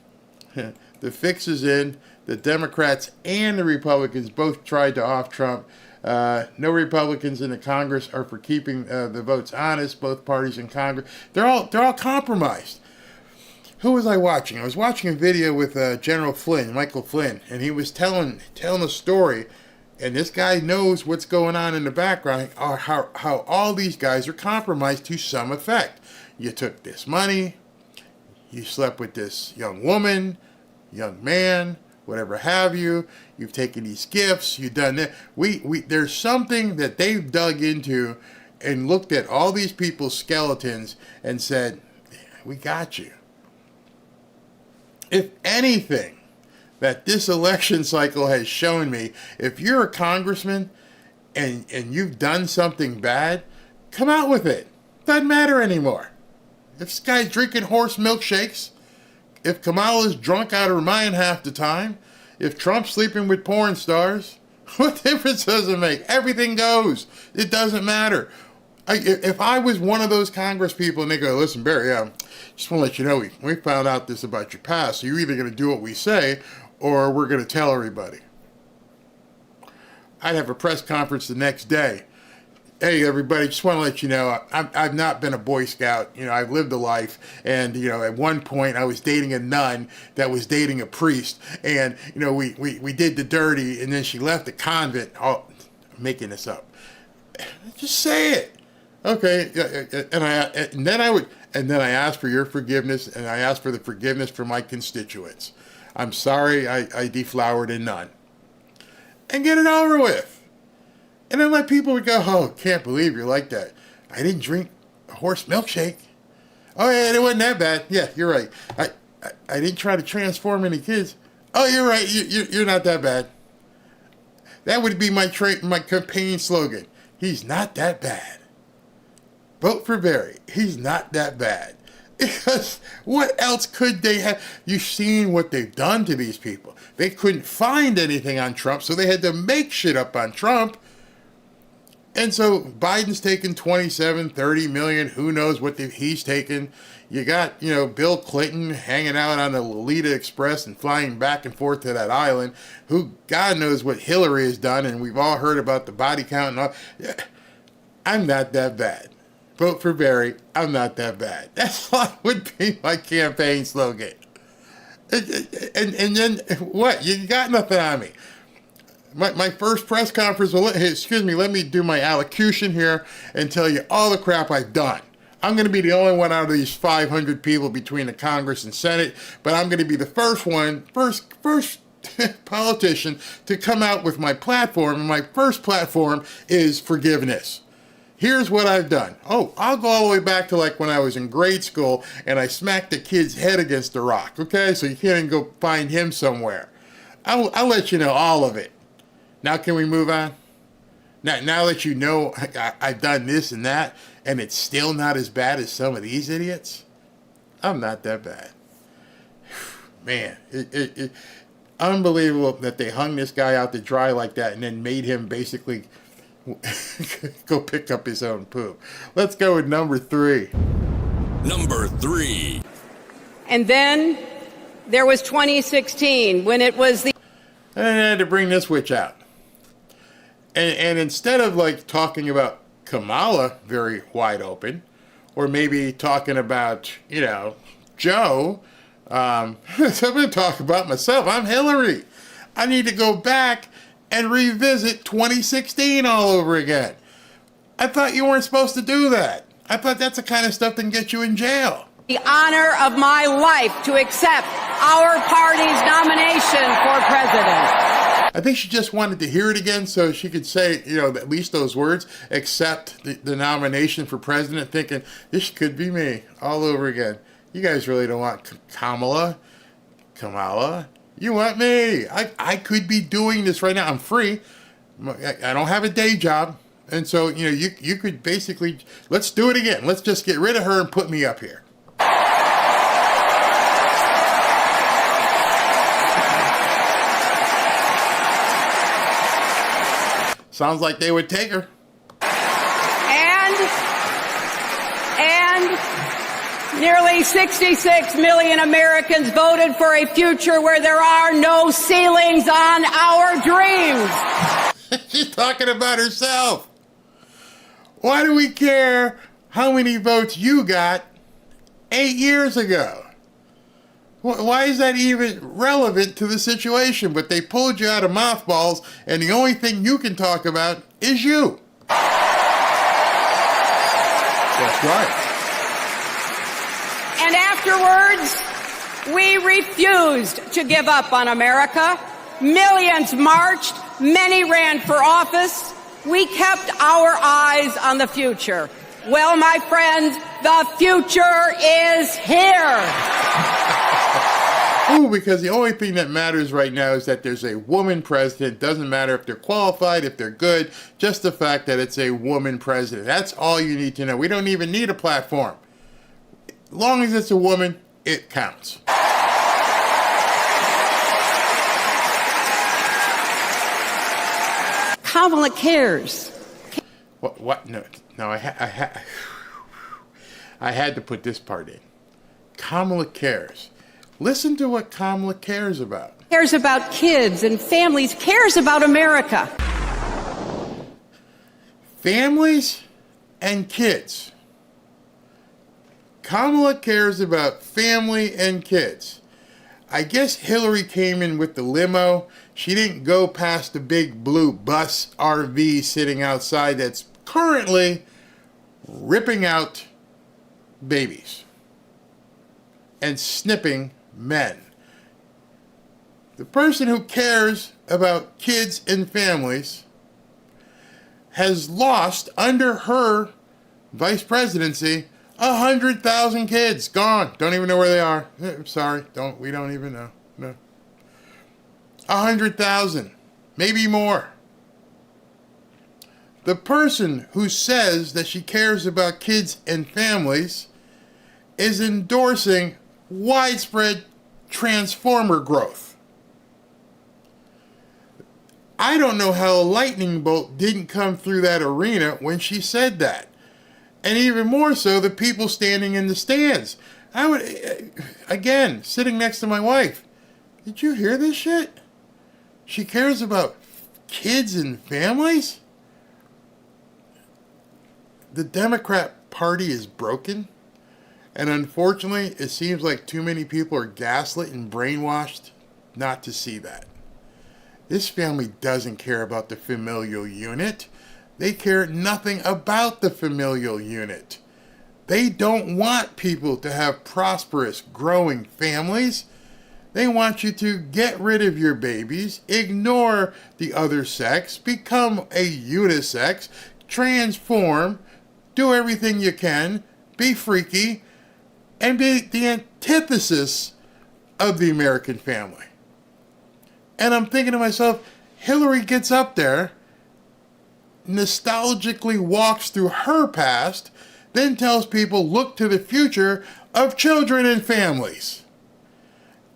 fix is in. the Democrats and the Republicans both tried to off Trump. No Republicans in the Congress are for keeping the votes honest. Both parties in Congress, they're all compromised. Who was I watching? I was watching a video with General Flynn, Michael Flynn, and he was telling a story. And this guy knows what's going on in the background, how all these guys are compromised to some effect. You took this money, you slept with this young woman, young man, whatever have you. You've taken these gifts, you've done that. There's something that they've dug into and looked at all these people's skeletons and said, we got you. If anything that this election cycle has shown me, if you're a congressman and you've done something bad, come out with it. Doesn't matter anymore. If this guy's drinking horse milkshakes, if Kamala's drunk out of her mind half the time, if Trump's sleeping with porn stars, what difference does it make? Everything goes. It doesn't matter. If I was one of those Congress people and they go, listen, Barry, just want to let you know, we found out this about your past, so you're either going to do what we say or we're going to tell everybody. I'd have a press conference the next day. Hey, everybody, just want to let you know, I've not been a Boy Scout. You know, I've lived a life. And, you know, at one point I was dating a nun that was dating a priest. And, you know, we did the dirty, and then she left the convent. Oh, I'm making this up. Just say it. Okay. And then I asked for your forgiveness, and I asked for the forgiveness for my constituents. I'm sorry I deflowered a nun. And get it over with. And then let people would go, oh, can't believe you're like that. I didn't drink a horse milkshake. Oh, yeah, it wasn't that bad. Yeah, you're right. I didn't try to transform any kids. Oh, you're right. You're not that bad. That would be my campaign slogan. He's not that bad. Vote for Barry. He's not that bad. Because what else could they have? You've seen what they've done to these people. They couldn't find anything on Trump, so they had to make shit up on Trump. And so Biden's taken 27, 30 million. Who knows what he's taken? You got, you know, Bill Clinton hanging out on the Lolita Express and flying back and forth to that island. Who God knows what Hillary has done, and we've all heard about the body count and all. I'm not that bad. Vote for Barry. I'm not that bad. That's what would be my campaign slogan. And then what? You got nothing on me. My first press conference, let me do my allocution here and tell you all the crap I've done. I'm going to be the only one out of these 500 people between the Congress and Senate, but I'm going to be the first politician to come out with my platform, and my first platform is forgiveness. Here's what I've done. Oh, I'll go all the way back to like when I was in grade school and I smacked a kid's head against a rock, okay? So you can't even go find him somewhere. I'll let you know all of it. Now can we move on? Now that you know I've done this and that, and it's still not as bad as some of these idiots, I'm not that bad. Man, it unbelievable that they hung this guy out to dry like that and then made him basically go pick up his own poop. Let's go with number 3. Number 3. And then there was 2016 when it was the... And I had to bring this witch out. And instead of like talking about Kamala very wide open, or maybe talking about, you know, Joe, I'm going to talk about myself. I'm Hillary. I need to go back and revisit 2016 all over again. I thought you weren't supposed to do that. I thought that's the kind of stuff that can get you in jail. The honor of my life to accept our party's nomination for president. I think she just wanted to hear it again so she could say, you know, at least those words, accept the nomination for president, thinking, this could be me all over again. You guys really don't want Kamala. You want me. I could be doing this right now. I'm free. I don't have a day job. And so, you know, you could basically, let's do it again. Let's just get rid of her and put me up here. Sounds like they would take her. And Nearly 66 million Americans voted for a future where there are no ceilings on our dreams. She's talking about herself. Why do we care how many votes you got 8 years ago? Why is that even relevant to the situation? But they pulled you out of mothballs, and the only thing you can talk about is you. That's right. And afterwards, we refused to give up on America. Millions marched, many ran for office. We kept our eyes on the future. Well, my friends, the future is here. Ooh, because the only thing that matters right now is that there's a woman president. Doesn't matter if they're qualified, if they're good, just the fact that it's a woman president. That's all you need to know. We don't even need a platform. As long as it's a woman, it counts. Kamala cares. What? No, I had to put this part in. Kamala cares. Listen to what Kamala cares about. Cares about kids and families, cares about America. Families and kids. Kamala cares about family and kids. I guess Hillary came in with the limo. She didn't go past the big blue bus RV sitting outside that's currently ripping out babies and snipping men. The person who cares about kids and families has lost, under her vice presidency, 100,000 kids. Gone. Don't even know where they are. Sorry. We don't even know. No. 100,000. Maybe more. The person who says that she cares about kids and families is endorsing widespread transformer growth. I don't know how a lightning bolt didn't come through that arena when she said that. And even more so, the people standing in the stands. I would, again, sitting next to my wife. Did you hear this shit? She cares about kids and families? The Democrat Party is broken. And unfortunately, it seems like too many people are gaslit and brainwashed not to see that. This family doesn't care about the familial unit. They care nothing about the familial unit. They don't want people to have prosperous, growing families. They want you to get rid of your babies, ignore the other sex, become a unisex, transform, do everything you can, be freaky, and be the antithesis of the American family. And I'm thinking to myself, Hillary gets up there, nostalgically walks through her past, then tells people, look to the future of children and families.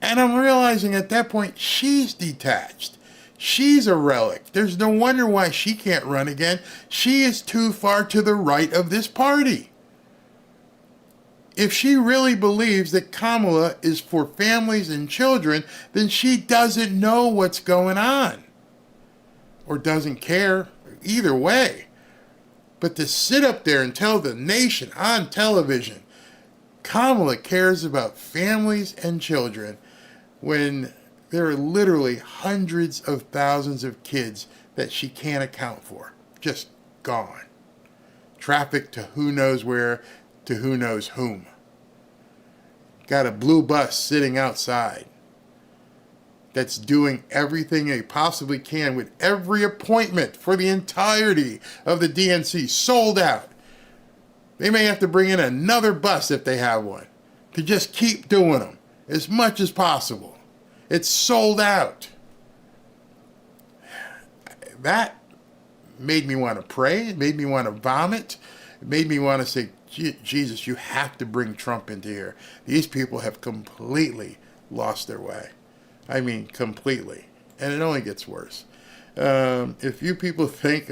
And I'm realizing at that point, she's detached. She's a relic. There's no wonder why she can't run again. She is too far to the right of this party. If she really believes that Kamala is for families and children, then she doesn't know what's going on. Or doesn't care. Either way. But to sit up there and tell the nation on television, Kamala cares about families and children, when there are literally hundreds of thousands of kids that she can't account for. Just gone. Trafficked to who knows where, to who knows whom. Got a blue bus sitting outside that's doing everything they possibly can with every appointment for the entirety of the DNC sold out. They may have to bring in another bus if they have one to just keep doing them as much as possible. It's sold out. That made me want to pray. It made me want to vomit. It made me want to say, Jesus, you have to bring Trump into here. These people have completely lost their way. I mean, completely. And it only gets worse. If you people think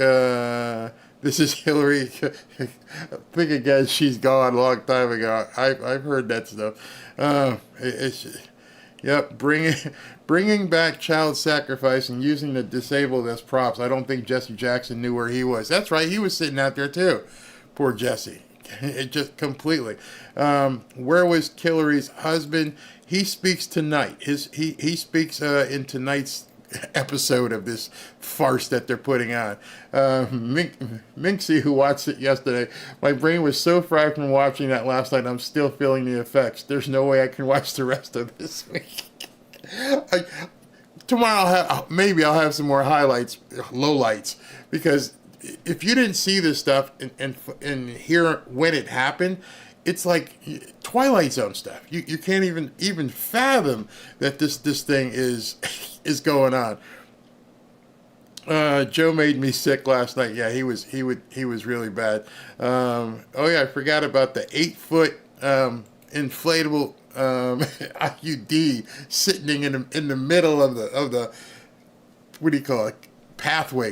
This is Hillary. I think again, she's gone a long time ago. I've heard that stuff. Yep, bringing back child sacrifice and using the disabled as props. I don't think Jesse Jackson knew where he was. That's right, he was sitting out there too. Poor Jesse. It just completely. Where was Hillary's husband? He speaks tonight. He speaks in tonight's episode of this farce that they're putting on. Minxie, who watched it yesterday, my brain was so fried from watching that last night, I'm still feeling the effects. There's no way I can watch the rest of this week. Tomorrow maybe I'll have some more highlights, lowlights, because if you didn't see this stuff and hear when it happened, it's like Twilight Zone stuff. You can't even fathom that this thing is going on. Joe made me sick last night. Yeah, he was really bad. Oh yeah, I forgot about the 8-foot inflatable IUD sitting in the middle of the what do you call it, pathway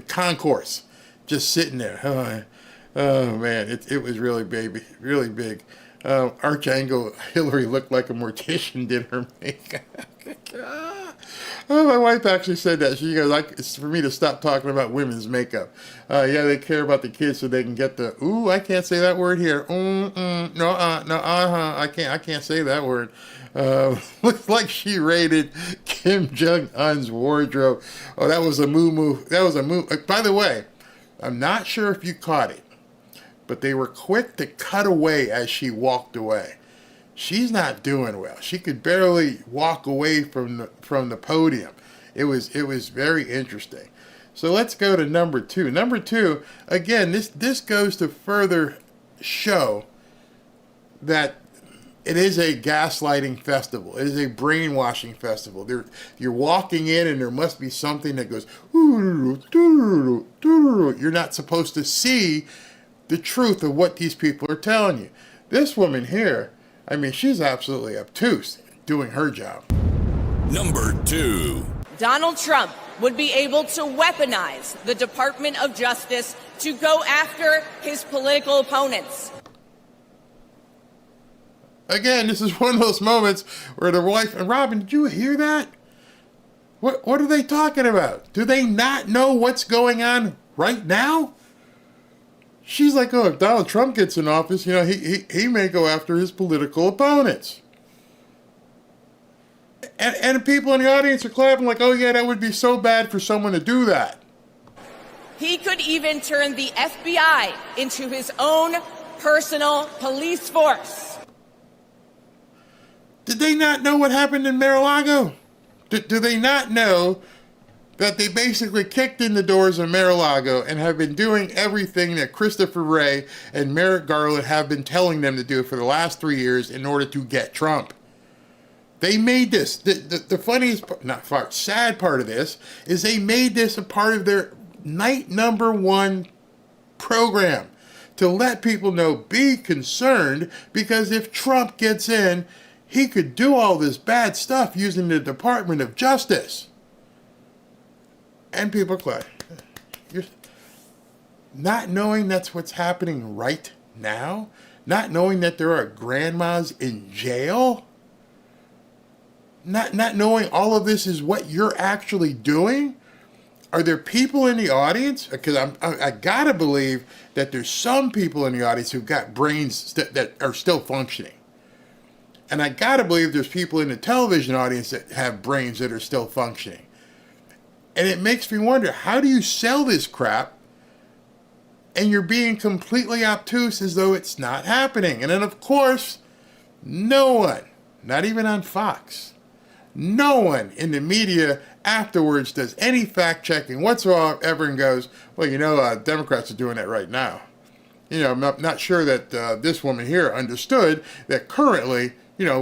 concourse, just sitting there. Oh man, it was really big. Archangel Hillary looked like a mortician did her makeup. Oh, my wife actually said that. She goes, it's for me to stop talking about women's makeup. Yeah, they care about the kids so they can get the, ooh, I can't say that word here. I can't say that word. Looks like she raided Kim Jong-un's wardrobe. Oh, that was a moo-moo. That was a moo. By the way, I'm not sure if you caught it, but they were quick to cut away as she walked away. She's not doing well. She could barely walk away from the podium. It was very interesting. So let's go to number 2. Number 2, again, this goes to further show that it is a gaslighting festival. It is a brainwashing festival. You're walking in and there must be something that goes, you're not supposed to see the truth of what these people are telling you. This woman here, I mean, she's absolutely obtuse doing her job. Number 2. Donald Trump would be able to weaponize the Department of Justice to go after his political opponents. Again, this is one of those moments where the wife, and Robin, did you hear that? What are they talking about? Do they not know what's going on right now? She's like, oh, if Donald Trump gets in office, you know, he may go after his political opponents. And people in the audience are clapping like, oh yeah, that would be so bad for someone to do that. He could even turn the FBI into his own personal police force. Did they not know what happened in Mar-a-Lago? Do they not know that they basically kicked in the doors of Mar-a-Lago and have been doing everything that Christopher Wray and Merrick Garland have been telling them to do for the last 3 years in order to get Trump? They made this. The funniest, sad part of this is they made this a part of their night number 1 program to let people know, be concerned, because if Trump gets in, he could do all this bad stuff using the Department of Justice. And people are like, you're not knowing that's what's happening right now? Not knowing that there are grandmas in jail? Not knowing all of this is what you're actually doing? Are there people in the audience? Because I gotta believe that there's some people in the audience who've got brains that are still functioning. And I gotta believe there's people in the television audience that have brains that are still functioning. And it makes me wonder, how do you sell this crap and you're being completely obtuse as though it's not happening? And then, of course, no one, not even on Fox, no one in the media afterwards does any fact-checking whatsoever and goes, well, you know, Democrats are doing that right now. You know, I'm not sure that this woman here understood that currently, you know,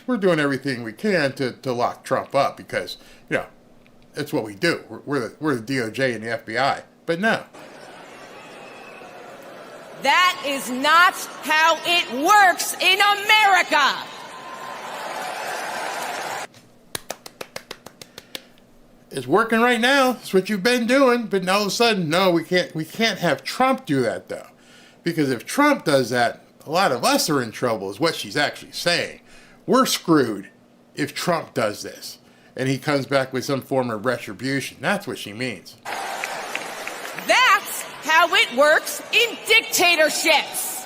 we're doing everything we can to lock Trump up because, you know, that's what we do. We're the DOJ and the FBI. But no. That is not how it works in America. It's working right now. It's what you've been doing. But all of a sudden, no, we can't have Trump do that, though. Because if Trump does that, a lot of us are in trouble, is what she's actually saying. We're screwed if Trump does this. And he comes back with some form of retribution. That's what she means. That's how it works in dictatorships.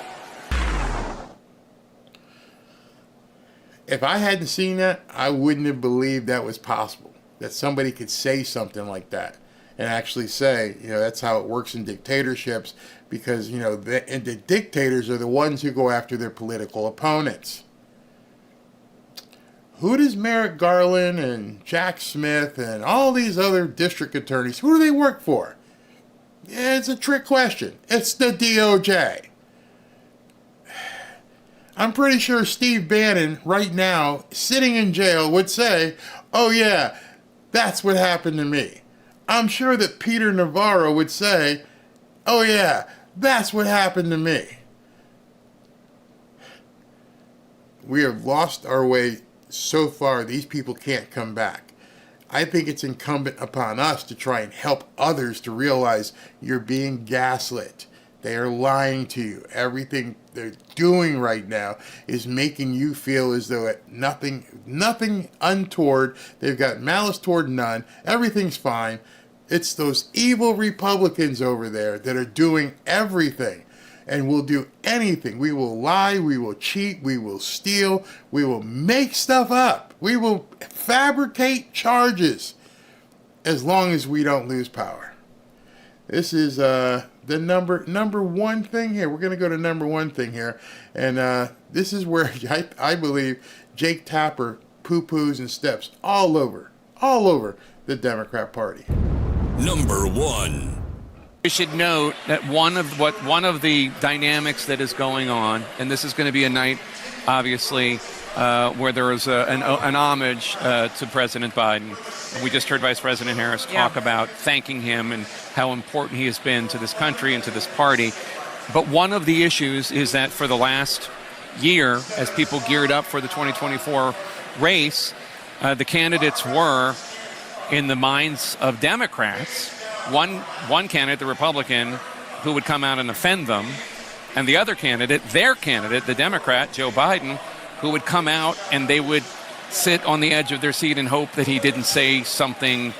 If I hadn't seen that, I wouldn't have believed that was possible. That somebody could say something like that and actually say, that's how it works in dictatorships, because, the dictators are the ones who go after their political opponents. Who does Merrick Garland and Jack Smith and all these other district attorneys, who do they work for? Yeah, it's a trick question. It's the DOJ. I'm pretty sure Steve Bannon right now, sitting in jail, would say, oh yeah, that's what happened to me. I'm sure that Peter Navarro would say, oh yeah, that's what happened to me. We have lost our way so far. These people can't come back. I think it's incumbent upon us to try and help others to realize you're being gaslit. They are lying to you. Everything they're doing right now is making you feel as though nothing untoward. They've got malice toward none. Everything's fine. It's those evil Republicans over there that are doing everything and will do anything. We will lie. We will cheat. We will steal. We will make stuff up. We will fabricate charges as long as we don't lose power. This is the number one thing here. We're going to go to number one thing here. And this is where I believe Jake Tapper poo-poos and steps all over the Democrat Party. Number one. We should note that one of the dynamics that is going on, and this is going to be a night, obviously, where there is an homage to President Biden. We just heard Vice President Harris talk about thanking him and how important he has been to this country and to this party. But one of the issues is that for the last year, as people geared up for the 2024 race, the candidates were, in the minds of Democrats, one candidate, the Republican, who would come out and offend them, and the other candidate, their candidate, the Democrat, Joe Biden, who would come out and they would sit on the edge of their seat and hope that he didn't say something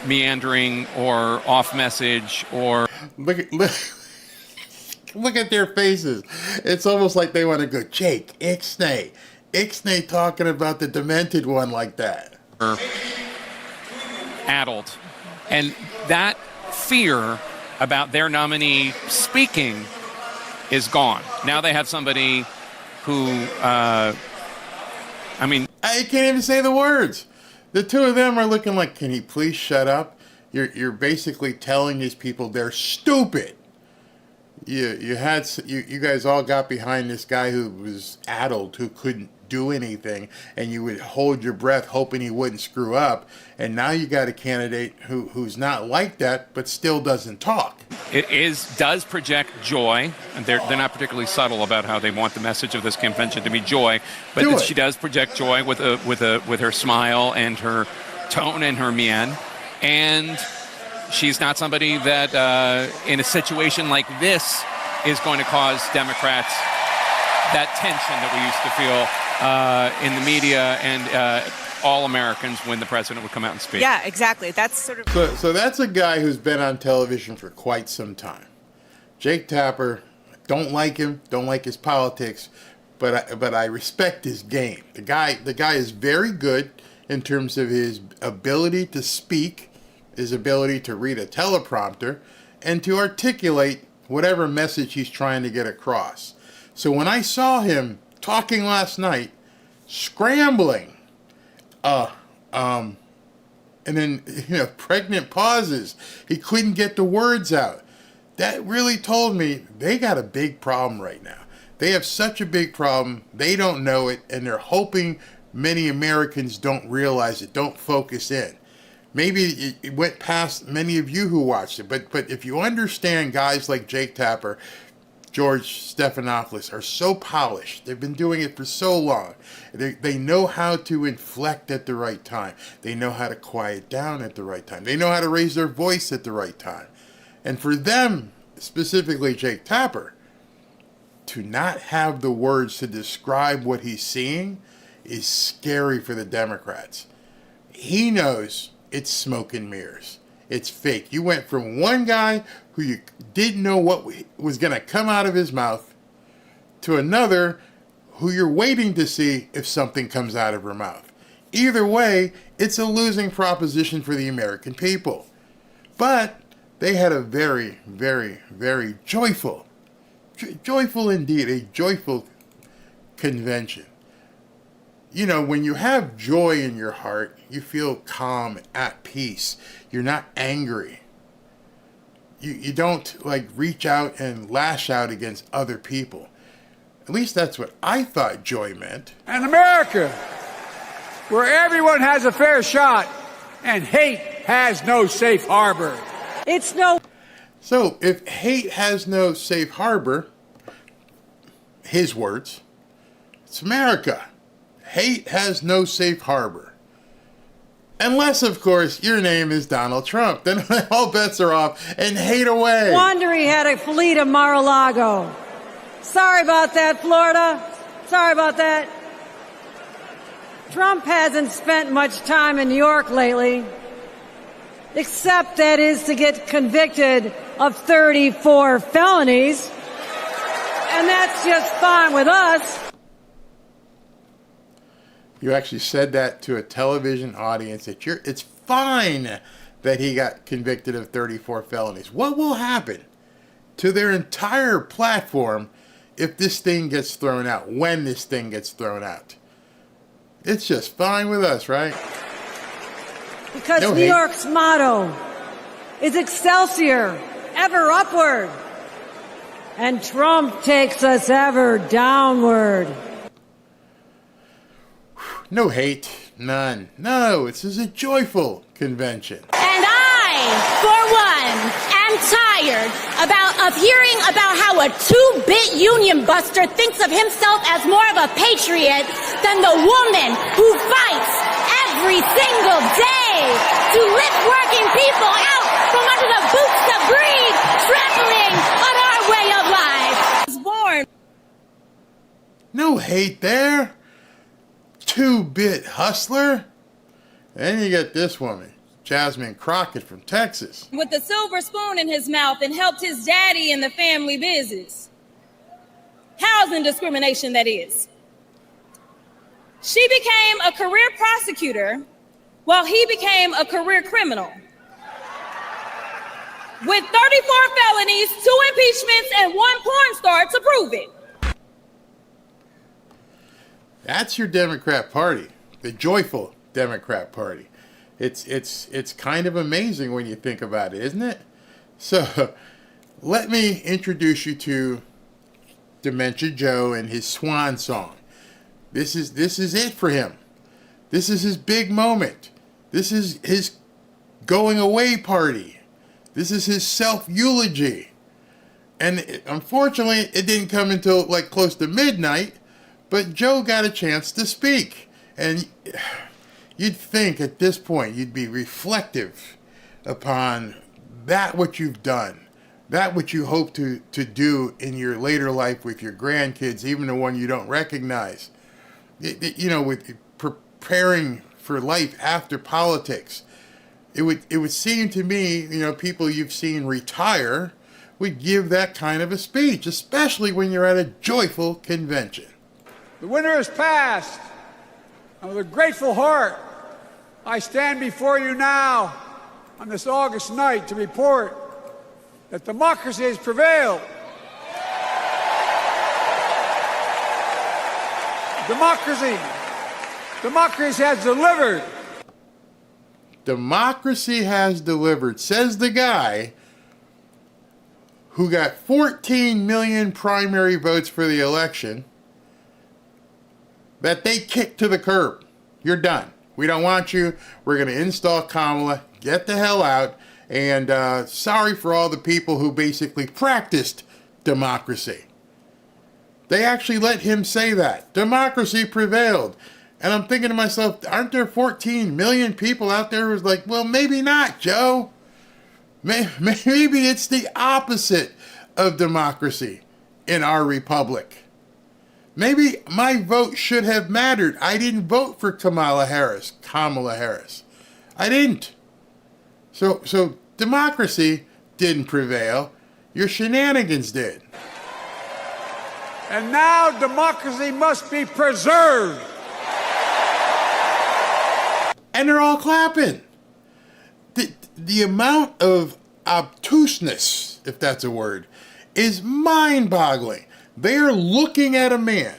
meandering or off message or... Look at their faces. It's almost like they want to go, Jake, Ixnay talking about the demented one like that. Addled. And that fear about their nominee speaking is gone. Now they have somebody who, I can't even say the words. The two of them are looking like, can he please shut up? You're basically telling these people they're stupid. You guys all got behind this guy who was addled, who couldn't do anything, and you would hold your breath hoping he wouldn't screw up. And now you got a candidate who's not like that, but still doesn't talk. It does project joy, and they're not particularly subtle about how they want the message of this convention to be joy, but she does project joy with her smile and her tone and her mien, and she's not somebody that in a situation like this is going to cause Democrats that tension that we used to feel in the media and all Americans when the president would come out and speak. Yeah, exactly. That's sort of... So that's a guy who's been on television for quite some time. Jake Tapper, don't like him, don't like his politics, but I respect his game. The guy is very good in terms of his ability to speak, his ability to read a teleprompter, and to articulate whatever message he's trying to get across. So when I saw him talking last night, scrambling, and then, pregnant pauses, he couldn't get the words out. That really told me they got a big problem right now. They have such a big problem, they don't know it, and they're hoping many Americans don't realize it, don't focus in. Maybe it went past many of you who watched it, but if you understand guys like Jake Tapper, George Stephanopoulos are so polished. They've been doing it for so long. They know how to inflect at the right time. They know how to quiet down at the right time. They know how to raise their voice at the right time. And for them, specifically Jake Tapper, to not have the words to describe what he's seeing is scary for the Democrats. He knows it's smoke and mirrors. It's fake. You went from one guy who you didn't know what was going to come out of his mouth to another who you're waiting to see if something comes out of her mouth. Either way, it's a losing proposition for the American people. But they had a very, very, very joyful indeed, a joyful convention. You know, when you have joy in your heart, you feel calm, at peace. You're not angry. You don't like reach out and lash out against other people. At least that's what I thought joy meant. An America where everyone has a fair shot and hate has no safe harbor. It's no. So if hate has no safe harbor, his words, it's America. Hate has no safe harbor. Unless, of course, your name is Donald Trump. Then all bets are off and hate away. Wandery had a fleet of Mar-a-Lago. Sorry about that, Florida. Sorry about that. Trump hasn't spent much time in New York lately, except that is to get convicted of 34 felonies. And that's just fine with us. You actually said that to a television audience that it's fine that he got convicted of 34 felonies. What will happen to their entire platform if this thing gets thrown out, when this thing gets thrown out? It's just fine with us, right? Because No New hate. York's motto is Excelsior, ever upward. And Trump takes us ever downward. No hate, none. No, this is a joyful convention. And I, for one, am tired of hearing about how a two-bit union buster thinks of himself as more of a patriot than the woman who fights every single day to lift working people out from under the boots that breathe, trampling on our way of life. I was born. No hate there. Two-bit hustler. Then you get this woman, Jasmine Crockett from Texas. With a silver spoon in his mouth and helped his daddy in the family business. Housing discrimination, that is. She became a career prosecutor while he became a career criminal. With 34 felonies, 2 impeachments, and 1 porn star to prove it. That's your Democrat Party, the joyful Democrat Party. It's kind of amazing when you think about it, isn't it? So let me introduce you to Dementia Joe and his swan song. This is it for him. This is his big moment. This is his going away party. This is his self-eulogy. And unfortunately, it didn't come until like close to midnight. But Joe got a chance to speak, and you'd think at this point you'd be reflective upon that what you've done, that what you hope to do in your later life with your grandkids, even the one you don't recognize. You know, with preparing for life after politics, it would seem to me, you know, people you've seen retire would give that kind of a speech, especially when you're at a joyful convention. The winter has passed, and with a grateful heart, I stand before you now on this August night to report that democracy has prevailed. Democracy has delivered. Democracy has delivered, says the guy who got 14 million primary votes for the election that they kicked to the curb. You're done. We don't want you. We're going to install Kamala. Get the hell out. And sorry for all the people who basically practiced democracy. They actually let him say that. Democracy prevailed. And I'm thinking to myself, aren't there 14 million people out there who's like, well, maybe not, Joe. Maybe it's the opposite of democracy in our republic. Maybe my vote should have mattered. I didn't vote for Kamala Harris. I didn't. So democracy didn't prevail. Your shenanigans did. And now democracy must be preserved. And they're all clapping. The amount of obtuseness, if that's a word, is mind-boggling. They're looking at a man,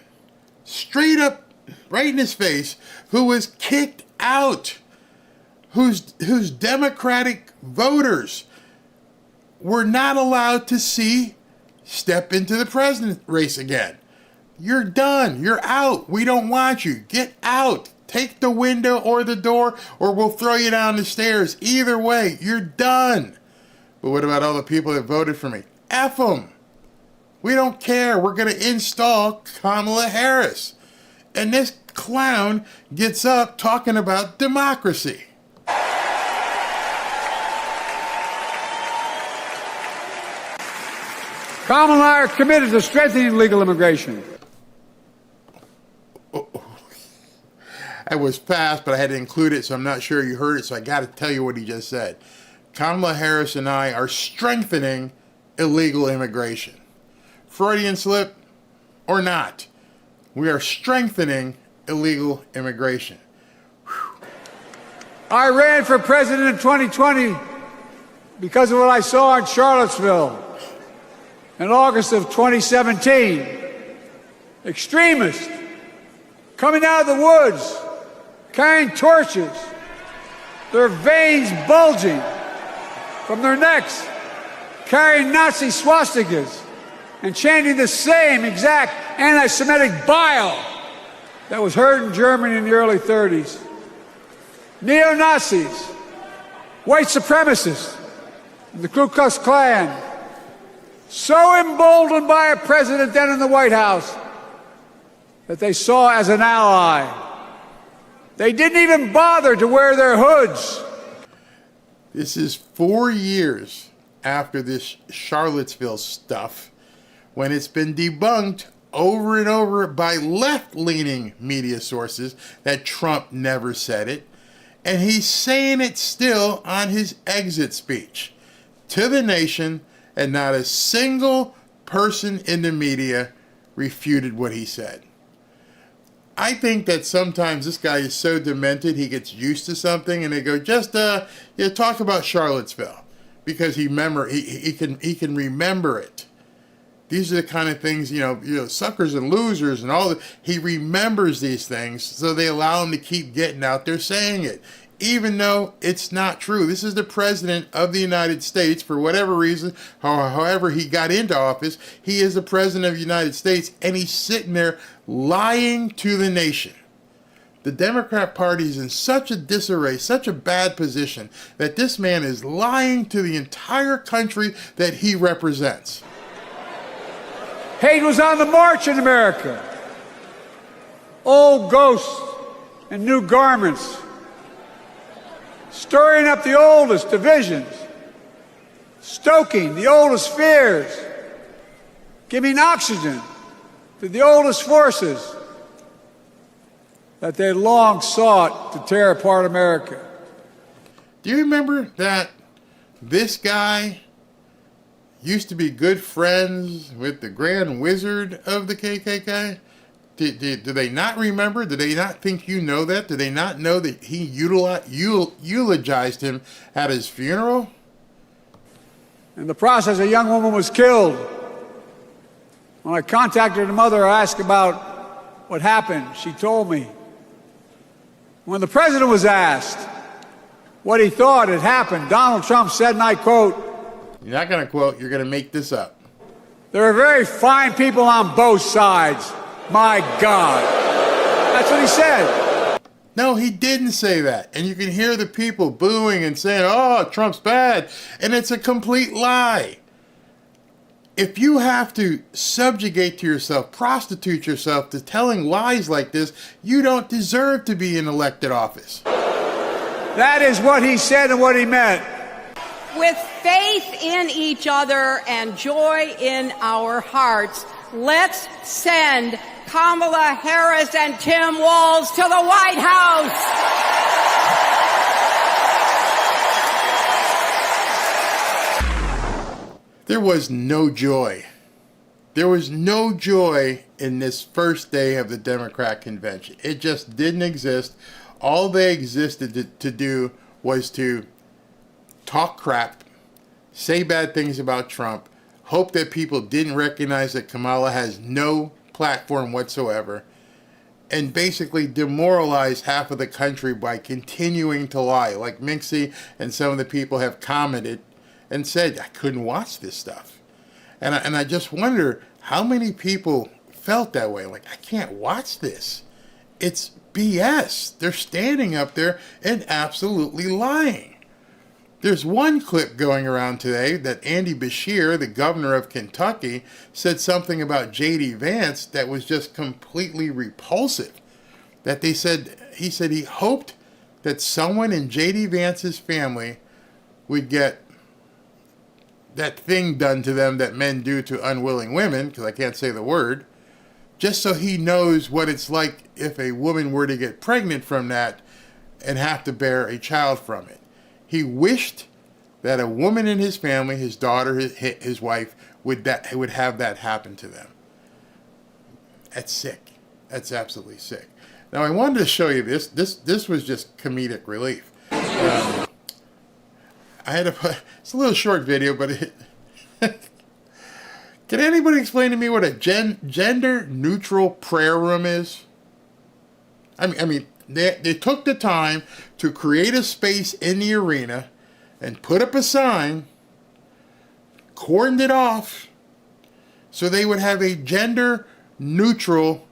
straight up, right in his face, who was kicked out, whose Democratic voters were not allowed to step into the president race again. You're done. You're out. We don't want you. Get out. Take the window or the door, or we'll throw you down the stairs. Either way, you're done. But what about all the people that voted for me? F them. We don't care. We're going to install Kamala Harris. And this clown gets up talking about democracy. Kamala and I are committed to strengthening legal immigration. I was fast, but I had to include it, so I'm not sure you heard it, so I got to tell you what he just said. Kamala Harris and I are strengthening illegal immigration. Freudian slip or not, we are strengthening illegal immigration. Whew. I ran for president in 2020 because of what I saw in Charlottesville in August of 2017. Extremists coming out of the woods, carrying torches, their veins bulging from their necks, carrying Nazi swastikas, and chanting the same exact anti-Semitic bile that was heard in Germany in the early 30s. Neo-Nazis, white supremacists, and the Ku Klux Klan, so emboldened by a president then in the White House that they saw as an ally. They didn't even bother to wear their hoods. This is 4 years after this Charlottesville stuff, when it's been debunked over and over by left-leaning media sources that Trump never said it, and he's saying it still on his exit speech to the nation, and not a single person in the media refuted what he said. I think that sometimes this guy is so demented he gets used to something, and they go, just talk about Charlottesville, because he can remember it. These are the kind of things, suckers and losers and all that. He remembers these things, so they allow him to keep getting out there saying it, even though it's not true. This is the president of the United States. For whatever reason, however he got into office, he is the president of the United States, and he's sitting there lying to the nation. The Democrat Party is in such a disarray, such a bad position, that this man is lying to the entire country that he represents. Hate was on the march in America. Old ghosts in new garments, stirring up the oldest divisions, stoking the oldest fears, giving oxygen to the oldest forces that they long sought to tear apart America. Do you remember that this guy used to be good friends with the Grand Wizard of the KKK? Do they not remember? Do they not think you know that? Do they not know that he eulogized him at his funeral? In the process, a young woman was killed. When I contacted her mother, I asked about what happened. She told me. When the president was asked what he thought had happened, Donald Trump said, and I quote, "You're not going to quote, you're going to make this up. There are very fine people on both sides. My God." That's what he said. No, he didn't say that. And you can hear the people booing and saying, oh, Trump's bad. And it's a complete lie. if you have to subjugate to yourself, prostitute yourself to telling lies like this, you don't deserve to be in elected office. That is what he said and what he meant. With faith in each other and joy in our hearts, let's send Kamala Harris and Tim Walz to the White House. There was no joy. There was no joy in this first day of the Democrat convention. It just didn't exist. All they existed to do was to talk crap, say bad things about Trump, hope that people didn't recognize that Kamala has no platform whatsoever, and basically demoralize half of the country by continuing to lie. Like Minxie and some of the people have commented and said, I couldn't watch this stuff. And I just wonder how many people felt that way. Like, I can't watch this. It's BS. They're standing up there and absolutely lying. There's one clip going around today that Andy Beshear, the governor of Kentucky, said something about J.D. Vance that was just completely repulsive. That he said he hoped that someone in J.D. Vance's family would get that thing done to them that men do to unwilling women, because I can't say the word, just so he knows what it's like if a woman were to get pregnant from that and have to bear a child from it. He wished that a woman in his family, his daughter, his wife, would have that happen to them. That's sick. That's absolutely sick. Now, I wanted to show you this. This was just comedic relief. It's a little short video, but can anybody explain to me what a gender-neutral prayer room is? I mean, they took the time to create a space in the arena and put up a sign, cordoned it off, so they would have a gender-neutral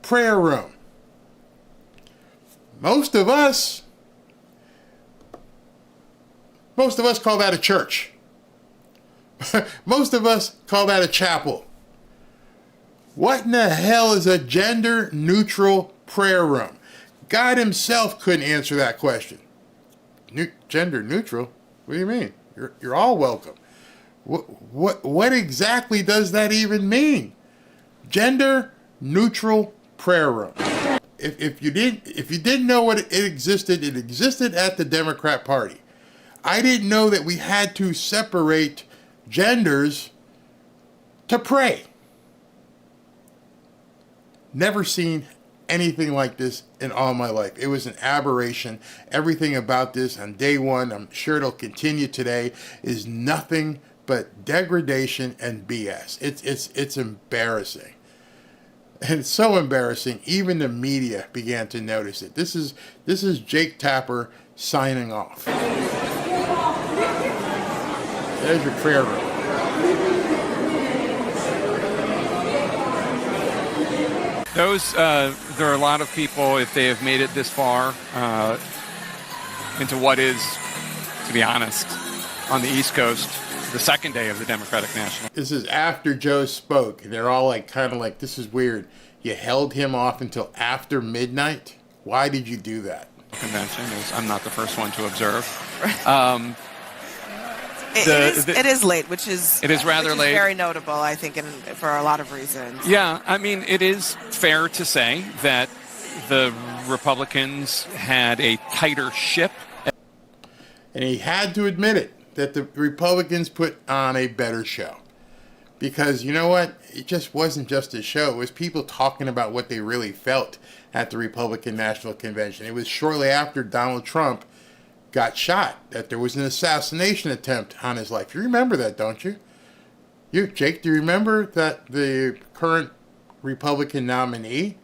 prayer room. Most of us call that a church. Most of us call that a chapel. What in the hell is a gender-neutral prayer room? God himself couldn't answer that question. Gender-neutral? What do you mean? You're all welcome. What exactly does that even mean? Gender-neutral prayer room. If you didn't know what it existed at the Democrat Party. I didn't know that we had to separate genders to pray. Never seen anything like this in all my life. It was an aberration. Everything about this on day one, I'm sure it'll continue today, is nothing but degradation and BS. It's embarrassing. And it's so embarrassing, even the media began to notice it. This is Jake Tapper signing off. There's your prayer room. There are a lot of people, if they have made it this far into what is, to be honest, on the East Coast, the second day of the Democratic National. This is after Joe spoke, and they're all kind of like, this is weird. You held him off until after midnight? Why did you do that? Convention is, I'm not the first one to observe. It is late, which is rather late. Very notable, I think, for a lot of reasons. Yeah, I mean, it is fair to say that the Republicans had a tighter ship. And he had to admit it, that the Republicans put on a better show. Because you know what? It just wasn't just a show. It was people talking about what they really felt at the Republican National Convention. It was shortly after Donald Trump got shot that there was an assassination attempt on his life. You remember that, don't you? Jake, do you remember that the current Republican nominee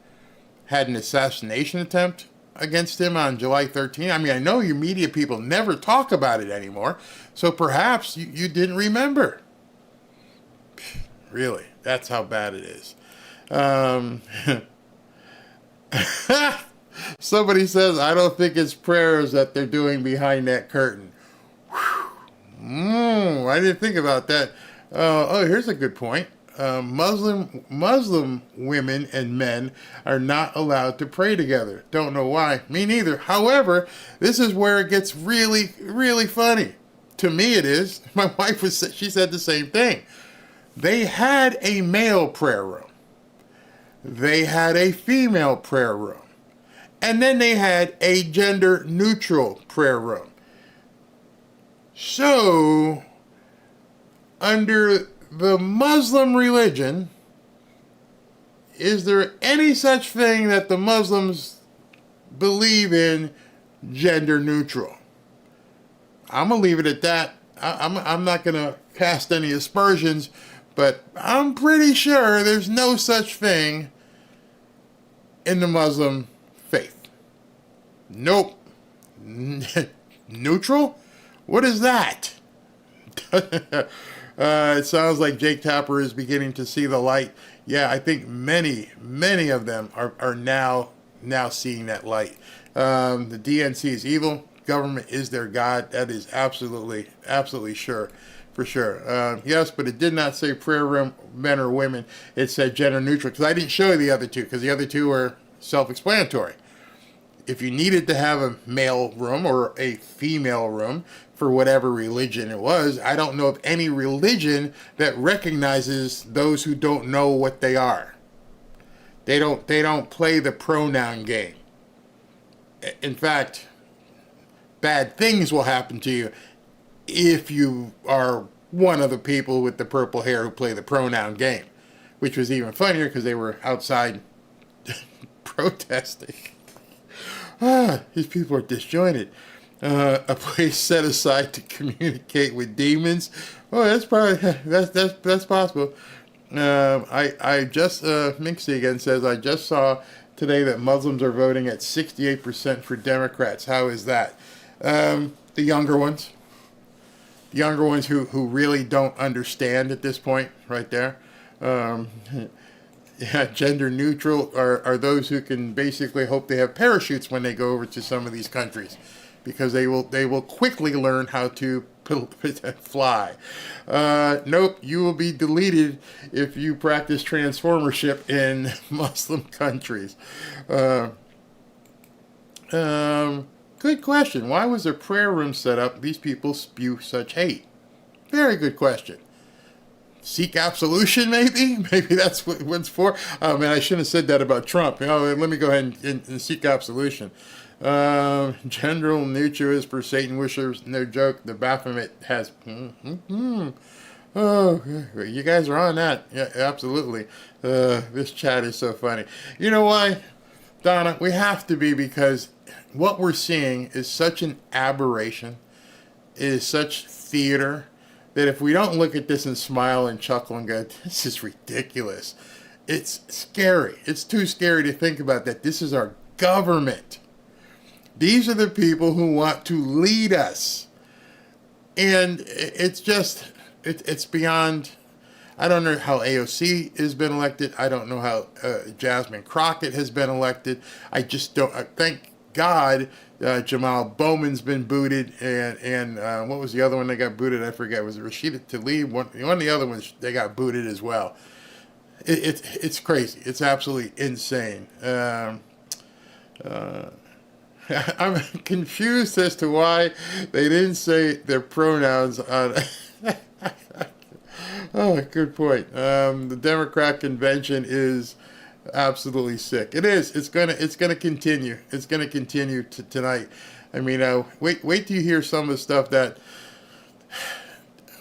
had an assassination attempt against him on July 13th? I mean, I know you media people never talk about it anymore, so perhaps you didn't remember. Really, that's how bad it is. Somebody says, I don't think it's prayers that they're doing behind that curtain. I didn't think about that. Here's a good point. Muslim women and men are not allowed to pray together. Don't know why. Me neither. However, this is where it gets really, really funny. To me, it is. My wife she said the same thing. They had a male prayer room. They had a female prayer room. And then they had a gender-neutral prayer room. So, under the Muslim religion, is there any such thing that the Muslims believe in gender neutral? I'm going to leave it at that. I'm not going to cast any aspersions, but I'm pretty sure there's no such thing in the Muslim faith. Nope. Neutral? What is that? It sounds like Jake Tapper is beginning to see the light. Yeah, I think many of them are now seeing that light. The DNC is evil. Government is their God. That is absolutely sure, for sure. Yes, but it did not say prayer room, men or women. It said gender neutral, because I didn't show you the other two, because the other two were self-explanatory. If you needed to have a male room or a female room, for whatever religion it was, I don't know of any religion that recognizes those who don't know what they are. They don't play the pronoun game. In fact, bad things will happen to you if you are one of the people with the purple hair who play the pronoun game, which was even funnier because they were outside protesting. These people are disjointed. A place set aside to communicate with demons. Oh, that's probably that's possible. I just Minxie again says, I just saw today that Muslims are voting at 68% for Democrats. How is that? The younger ones who really don't understand at this point, right there. Yeah, gender neutral are those who can basically hope they have parachutes when they go over to some of these countries, because they will quickly learn how to fly. Nope, you will be deleted if you practice transformership in Muslim countries. Good question. Why was a prayer room set up? These people spew such hate. Very good question. Seek absolution, maybe? Maybe that's what it's for. Oh, man, I shouldn't have said that about Trump. Let me go ahead and seek absolution. General neutral is for Satan wishers. No joke. The Baphomet has... Oh, you guys are on that. Yeah, absolutely. This chat is so funny. You know why, Donna? We have to be, because what we're seeing is such an aberration. It is such theater, that if we don't look at this and smile and chuckle and go, this is ridiculous, it's scary. It's too scary to think about that. This is our government. These are the people who want to lead us. And it's just, it's beyond, I don't know how AOC has been elected. I don't know how Jasmine Crockett has been elected. I just don't, thank God Jamal Bowman's been booted, and what was the other one that got booted? I forget. Was it Rashida Tlaib? One of the other ones, they got booted as well. It's crazy. It's absolutely insane. I'm confused as to why they didn't say their pronouns on... Oh, good point. The Democrat Convention is absolutely sick. It is. It's gonna continue. It's gonna continue tonight. I mean, wait till you hear some of the stuff that.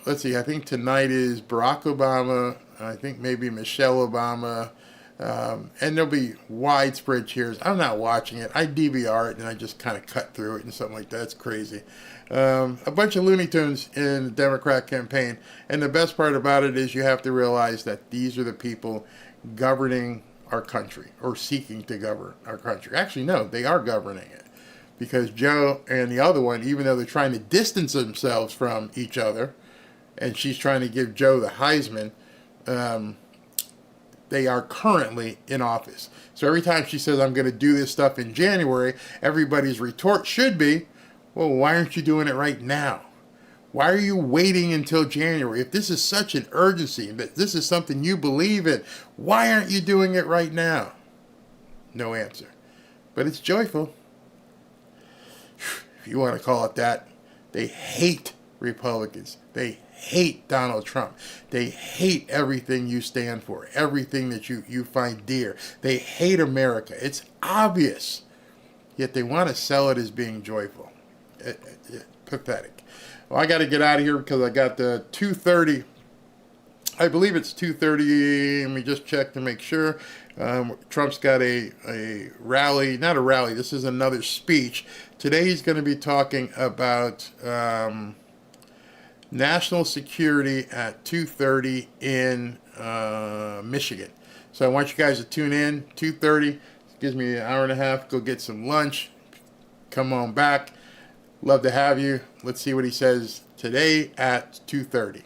Let's see. I think tonight is Barack Obama. I think maybe Michelle Obama, and there'll be widespread cheers. I'm not watching it. I DVR it and I just kind of cut through it and something like that. It's crazy. A bunch of Looney Tunes in the Democrat campaign, and the best part about it is you have to realize that these are the people governing our country, or seeking to govern our country. Actually, no, they are governing it, because Joe and the other one, even though they're trying to distance themselves from each other, and she's trying to give Joe the Heisman, they are currently in office. So every time she says, I'm going to do this stuff in January, everybody's retort should be, well, why aren't you doing it right now? Why are you waiting until January? If this is such an urgency, that this is something you believe in, why aren't you doing it right now? No answer. But it's joyful. If you want to call it that. They hate Republicans. They hate Donald Trump. They hate everything you stand for, everything that you find dear. They hate America. It's obvious. Yet they want to sell it as being joyful. Pathetic. Well, I got to get out of here because I got the 2:30. I believe it's 2:30. Let me just check to make sure. Trump's got a rally, not a rally, this is another speech. Today he's going to be talking about national security at 2:30 in Michigan. So I want you guys to tune in. 2:30 gives me an hour and a half. Go get some lunch. Come on back. Love to have you. Let's see what he says today at 2:30.